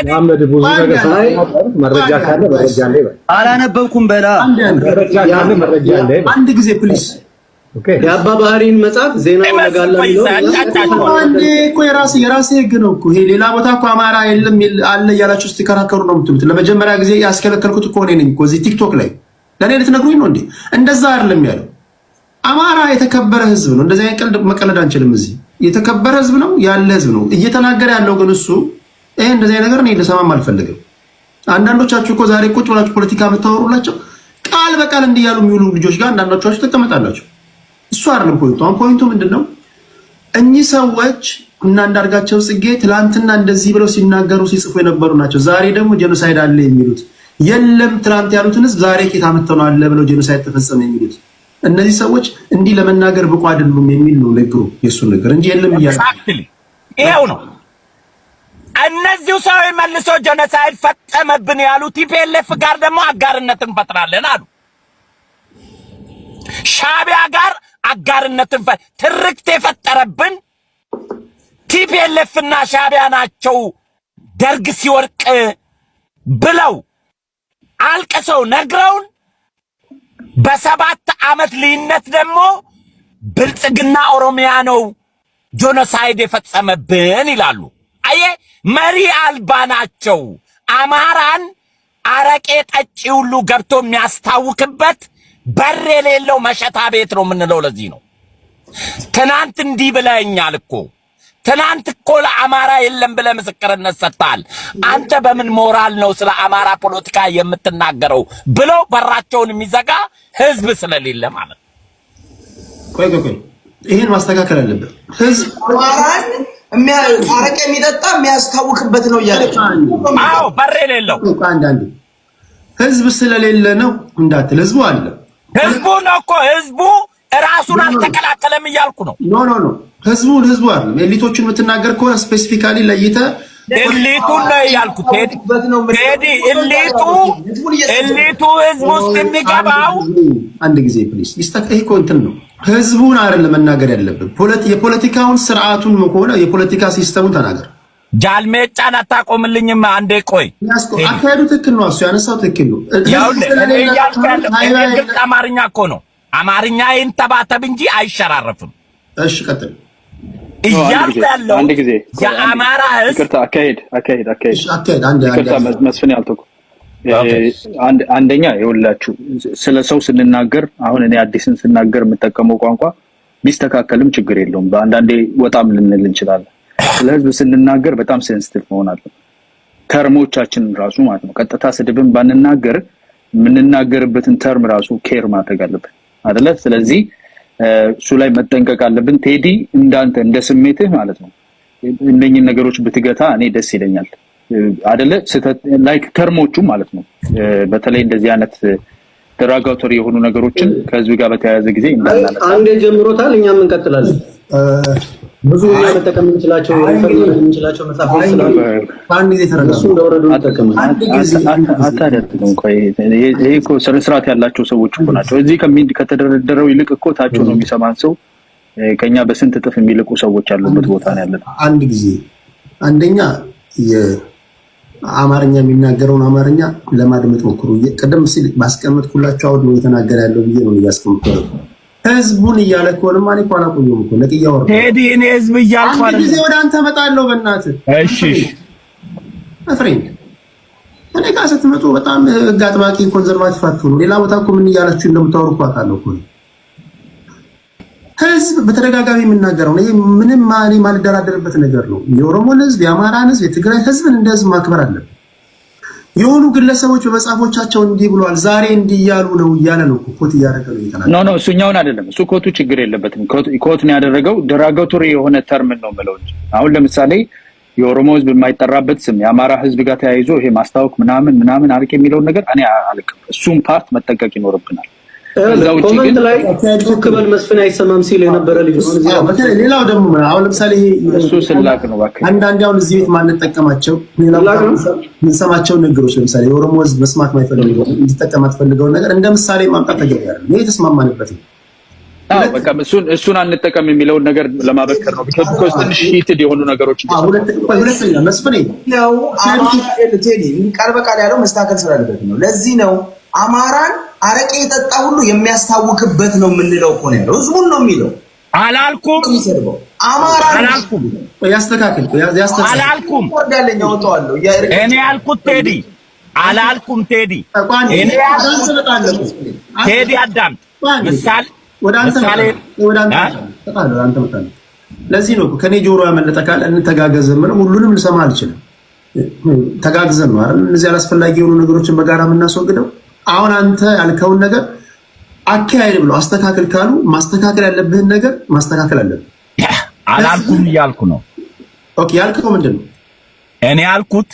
መሐመድ ብዙ ነገር ሳይ መረጃ ካለ መረጃ አለ ይበል። አላነበብኩም በላ መረጃ ካለ መረጃ አለ ይበል። አንድ ጊዜ ፕሊስ የአባ ባህሪን መጽሐፍ ዜናው ነጋላ ነው። አንዴ እኮ የራሴ ህግ ነው እኮ ይሄ። ሌላ ቦታ እኮ አማራ የለም አለ እያላችሁ ስትከራከሩ ነው የምትሉት። ለመጀመሪያ ጊዜ ያስከለከልኩት እኮ እኔ ነኝ እኮ እዚህ ቲክቶክ ላይ። ለኔ ልትነግሩኝ ነው እንዴ? እንደዛ አይደለም ያለው። አማራ የተከበረ ህዝብ ነው። እንደዚህ አይነት ቀልድ መቀለድ አንችልም። እዚህ የተከበረ ህዝብ ነው ያለ ህዝብ ነው እየተናገረ ያለው። ግን እሱ ይሄ እንደዚህ ነገር እኔ ልሰማም አልፈልግም። አንዳንዶቻችሁ እኮ ዛሬ ቁጭ ብላችሁ ፖለቲካ የምታወሩላቸው ቃል በቃል እንዲያሉ የሚውሉ ልጆች ጋር አንዳንዶቻችሁ ተቀመጣላችሁ። እሱ አይደለም ፖይንቱ። አሁን ፖይንቱ ምንድነው? እኚህ ሰዎች እና አንዳርጋቸው ጽጌ ትላንትና እንደዚህ ብለው ሲናገሩ ሲጽፉ የነበሩ ናቸው። ዛሬ ደግሞ ጄኖሳይድ አለ የሚሉት የለም። ትላንት ያሉትን ህዝብ ዛሬ ኬት አመጣው ነው አለ ብለው ጄኖሳይድ ተፈጸመ የሚሉት እነዚህ ሰዎች እንዲህ ለመናገር ብቁ አይደሉም የሚል ነው ንግሩ፣ የሱ ንግር እንጂ የለም እያለ ይሄው ነው። እነዚሁ ሰው መልሶ ጄኖሳይድ ፈጸመብን ያሉ ቲፒኤልኤፍ ጋር ደግሞ አጋርነትን ፈጥራለን አሉ። ሻቢያ ጋር አጋርነትን ትርክት የፈጠረብን ቲፒኤልኤፍ እና ሻቢያ ናቸው። ደርግ ሲወርቅ ብለው አልቀሰው ነግረውን በ7 ዓመት ልዩነት ደግሞ ብልጽግና ኦሮሚያ ነው ጄኖሳይድ የፈጸመብን ይላሉ። አየ መሪ አልባ ናቸው። አማራን አረቄ ጠጪ ሁሉ ገብቶ የሚያስታውክበት በር የሌለው መሸታ ቤት ነው የምንለው። ለዚህ ነው ትናንት እንዲህ ብለኛል እኮ ትናንት እኮ ለአማራ የለም ብለህ ምስክርነት ሰጥተሃል። አንተ በምን ሞራል ነው ስለ አማራ ፖለቲካ የምትናገረው ብሎ በራቸውን የሚዘጋ ህዝብ ስለሌለ ማለት ነው። ቆይ ይሄን ማስተካከል አለበት። ህዝብ አማራን አረቄ የሚጠጣ የሚያስታውክበት ነው እያለ አዎ በር የሌለው አንዳንዴ ህዝብ ስለሌለ ነው እንዳትል። ህዝቡ አለ። ህዝቡ ነው እኮ ህዝቡ ራሱን አልተከላከለም እያልኩ ነው። ኖ ህዝቡ አይደለም። ኤሊቶቹን የምትናገር ከሆነ ስፔሲፊካሊ ለይተህ ኤሊቱን ነው ያልኩት። ቴዲ ኤሊቱ ህዝብ ውስጥ የሚገባው አንድ ጊዜ ፕሊስ ይስተካከል እኮ እንትን ነው። ህዝቡን አይደለም መናገር ያለብን። የፖለቲካውን ስርዓቱን ከሆነ የፖለቲካ ሲስተሙን ተናገር። ጃልሜጫን አታቆምልኝም? አንዴ ቆይ አካሄዱ ትክክል ነው። እሱ ያነሳው ትክክል ነው። ግልጽ አማርኛ እኮ ነው። አማርኛ ይንተባተብ እንጂ አይሸራረፍም። እሺ ቀጥል እያልኩ ያለው አንድ ጊዜ የአማራ ህዝብ ይቅርታ፣ አካሄድ አንድ መስፍን ያልተኩ አንደኛ ይኸውላችሁ ስለ ሰው ስንናገር አሁን እኔ አዲስን ስናገር የምጠቀመው ቋንቋ ቢስተካከልም ችግር የለውም። በአንዳንዴ ወጣም ልንል እንችላለን። ስለ ህዝብ ስንናገር በጣም ሴንሲቲቭ መሆን አለበት። ተርሞቻችን ራሱ ማለት ነው። ቀጥታ ስድብን ባንናገር የምንናገርበትን ተርም ራሱ ኬር ማድረግ አለብን አይደለ? ስለዚህ እሱ ላይ መጠንቀቅ አለብን። ቴዲ እንዳንተ እንደ ስሜትህ ማለት ነው እነኚህን ነገሮች ብትገታ እኔ ደስ ይለኛል አይደለ? ላይክ ተርሞቹ ማለት ነው። በተለይ እንደዚህ አይነት ደራጋቶሪ የሆኑ ነገሮችን ከህዝብ ጋር በተያያዘ ጊዜ እንዳናነሳ አንዴ ጀምሮታል፣ እኛም እንቀጥላለን። ብዙ መጠቀም እንችላቸው መጽሐፎች ስላሉ አንድ ጊዜ ተረጋግጡ እንደወረዱ እንጠቀማለን። አንድ ጊዜ አታደርጉም። ቆይ ይሄ እኮ ስርዓት ያላቸው ሰዎች እኮ ናቸው። እዚህ ከተደረደረው ይልቅ እኮ ታቸው ነው የሚሰማን ሰው ከኛ በስንት እጥፍ የሚልቁ ሰዎች ያሉበት ቦታ ነው ያለው። አንድ ጊዜ አንደኛ የአማርኛ የሚናገረውን አማርኛ ለማድመጥ ሞክሩ። ቀደም ሲል ባስቀመጥኩላችሁ አውድ ነው የተናገረ ያለው ብዬ ነው ያስቀምጥኩት። ህዝቡን እያለ ከሆነ ማን ይቆና ቆየው እኮ ለቅያ ወርዶ ቴዲ እኔ ህዝብ እያልኩ አይደል? አንድ ጊዜ ወደ አንተ መጣለው በእናትህ። እሺ አፍሬን እኔ ጋር ስትመጡ በጣም ህግ አጥባቂ ኮንሰርቫቲቭ አትሆኑ። ሌላ ቦታ እኮ ምን እያላችሁ እንደምታወሩ እኮ አውቃለሁ እኮ። ህዝብ በተደጋጋሚ የምናገረው ነው። ይሄ ምንም ማልደራደርበት ነገር ነው። የኦሮሞን ህዝብ፣ የአማራን ህዝብ፣ የትግራይ ህዝብን እንደ ህዝብ ማክበር አለብን። የሆኑ ግለሰቦች በመጽሐፎቻቸው እንዲህ ብለዋል፣ ዛሬ እንዲህ እያሉ ነው እያለ ነው ኮት እያደረገ ነው የተናገረው። ኖ እሱኛውን አይደለም። እሱ ኮቱ ችግር የለበትም። ኮት ነው ያደረገው ደራጋቶሪ የሆነ ተርም ነው ማለት እንጂ አሁን ለምሳሌ የኦሮሞ ህዝብ የማይጠራበት ስም የአማራ ህዝብ ጋር ተያይዞ ይሄ ማስታወቅ ምናምን አልክ የሚለውን ነገር እኔ አልክም። እሱም ፓርት መጠንቀቅ ይኖርብናል። ኮሜንት ላይ ተከበል መስፍን አይሰማም ሲል የነበረ ልጅ ነው። እዚህ በተለይ ሌላው ደግሞ አሁን ለምሳሌ እሱ ስላክ ነው ባክ አንዳንድ አሁን እዚህ ቤት ማንጠቀማቸው ምንሰማቸው ነገሮች ለምሳሌ የኦሮሞ ህዝብ መስማት ማይፈልገው እንዲጠቀም አትፈልገው ነገር እንደ ምሳሌ ማምጣት ተገቢያል። ይሄ ተስማማንበት ነው። በቃ እሱን አንጠቀም የሚለውን ነገር ለማበከር ነው። ቢኮዝ ትንሽ ሂትድ የሆኑ ነገሮች ሁለተኛ መስፍኔ ነው ቴዲ ቃል በቃል ያለው መስተካከል ስላለበት ነው። ለዚህ ነው አማራን አረቄ የጠጣ ሁሉ የሚያስታውክበት ነው የምንለው እኮ ነው ያለው። ህዝቡን ነው የሚለው። አላልኩም አማራን አላልኩም ያስተካክል አላልኩም ወዳለኛ ወጣዋለሁ እኔ ያልኩት ቴዲ አላልኩም። ቴዲ እኔ ቴዲ አዳም ምሳሌ ወደ አንተ መጣለ። ለዚህ ነው ከኔ ጆሮ ያመለጠ ካለ እንተጋገዝ ምንም ሁሉንም ልሰማ አልችልም። ተጋግዘን ነው አይደል እነዚህ አላስፈላጊ የሆኑ ነገሮችን በጋራ የምናስወግደው። አሁን አንተ ያልከውን ነገር አካሄድ ብሎ አስተካክል ካሉ ማስተካከል ያለብህን ነገር ማስተካከል አለብህ። አላልኩም እያልኩ ነው። ኦኬ ያልከው ምንድነው? እኔ ያልኩት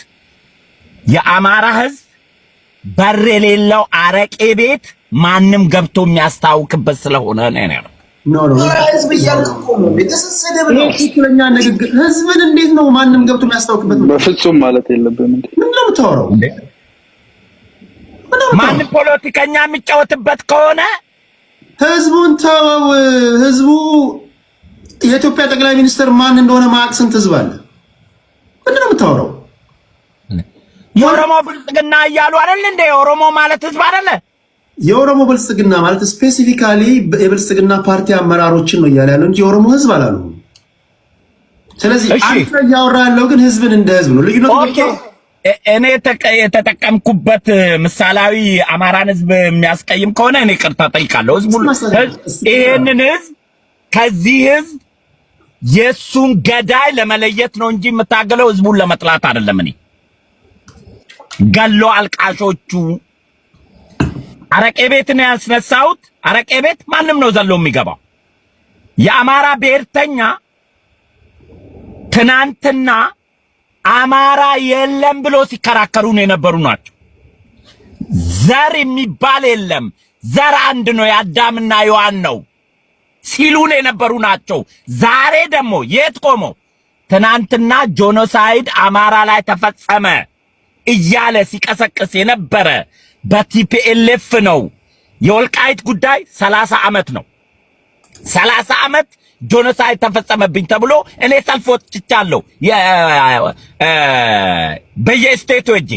የአማራ ህዝብ በር የሌለው አረቄ ቤት ማንም ገብቶ የሚያስታውክበት ስለሆነ ነው። ኖ ህዝብ እያልኩ ነው። ቤተሰብ ነው ትክክለኛ ንግግር። ህዝብን እንዴት ነው ማንም ገብቶ የሚያስታውክበት? በፍጹም ማለት የለብንም እንዴ። ምን ነው የምታወራው? ማንም ፖለቲከኛ የሚጫወትበት ከሆነ ህዝቡን ተወው። ህዝቡ የኢትዮጵያ ጠቅላይ ሚኒስትር ማን እንደሆነ ማዕቅ ስንት ህዝብ አለ? ምን ነው የምታወራው? የኦሮሞ ብልጽግና እያሉ አይደል እንዴ? የኦሮሞ ማለት ህዝብ አይደለ? የኦሮሞ ብልጽግና ማለት ስፔሲፊካሊ የብልጽግና ፓርቲ አመራሮችን ነው እያለ ያለው እንጂ የኦሮሞ ህዝብ አላሉ። ስለዚህ አንተ እያወራ ያለው ግን ህዝብን እንደ ህዝብ ነው። ልዩነቱ እኔ የተጠቀምኩበት ምሳሌያዊ አማራን ህዝብ የሚያስቀይም ከሆነ እኔ ቅርታ ጠይቃለሁ። ይሄንን ህዝብ ከዚህ ህዝብ የሱን ገዳይ ለመለየት ነው እንጂ የምታገለው ህዝቡን ለመጥላት አይደለም። እኔ ገሎ አልቃሾቹ አረቄ ቤት ነው ያስነሳሁት። አረቄ ቤት ማንም ነው ዘሎ የሚገባው። የአማራ ብሔርተኛ ትናንትና አማራ የለም ብሎ ሲከራከሩ ነው የነበሩ ናቸው። ዘር የሚባል የለም፣ ዘር አንድ ነው፣ የአዳምና ሔዋን ነው ሲሉ ነው የነበሩ ናቸው። ዛሬ ደግሞ የት ቆመው ትናንትና ጄኖሳይድ አማራ ላይ ተፈጸመ እያለ ሲቀሰቅስ የነበረ በቲፒኤልኤፍ ነው። የወልቃይት ጉዳይ 30 ዓመት ነው። 30 ዓመት ጄኖሳይድ ተፈጸመብኝ ተብሎ እኔ ሰልፍ ወጥቻለሁ። በየስቴቱ ሄጄ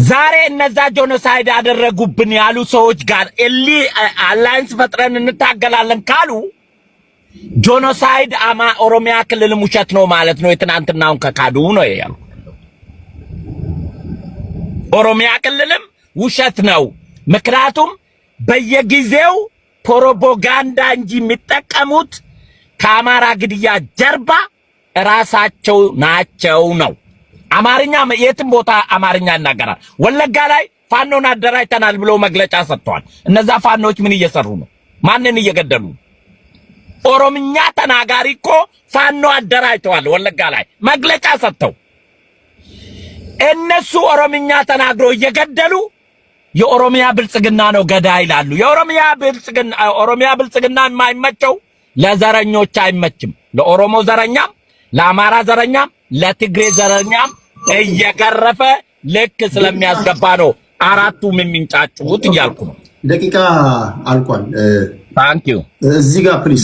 ዛሬ እነዛ ጄኖሳይድ ያደረጉብን ያሉ ሰዎች ጋር አላይንስ ፈጥረን እንታገላለን ካሉ ጄኖሳይድ ኦሮሚያ ክልል ውሸት ነው ማለት ነው። የትናንትናውን ከካዱ ነው ያሉ። ኦሮሚያ ክልልም ውሸት ነው። ምክንያቱም በየጊዜው ፕሮፓጋንዳ እንጂ የሚጠቀሙት ከአማራ ግድያ ጀርባ ራሳቸው ናቸው ነው። አማርኛ የትም ቦታ አማርኛ ይናገራል። ወለጋ ላይ ፋኖን አደራጅተናል ብሎ መግለጫ ሰጥተዋል። እነዛ ፋኖች ምን እየሰሩ ነው? ማንን እየገደሉ? ኦሮምኛ ተናጋሪ እኮ ፋኖ አደራጅተዋል ወለጋ ላይ መግለጫ ሰጥተው እነሱ ኦሮምኛ ተናግሮ እየገደሉ የኦሮሚያ ብልጽግና ነው ገዳይ ይላሉ። ኦሮሚያ ብልጽግና የማይመቸው ለዘረኞች አይመችም። ለኦሮሞ ዘረኛም፣ ለአማራ ዘረኛም፣ ለትግሬ ዘረኛም እየገረፈ ልክ ስለሚያስገባ ነው አራቱም የሚንጫጩት እያልኩ ነው። ደቂቃ አልቋል። ታንኪዩ። እዚህ ጋር ፕሊስ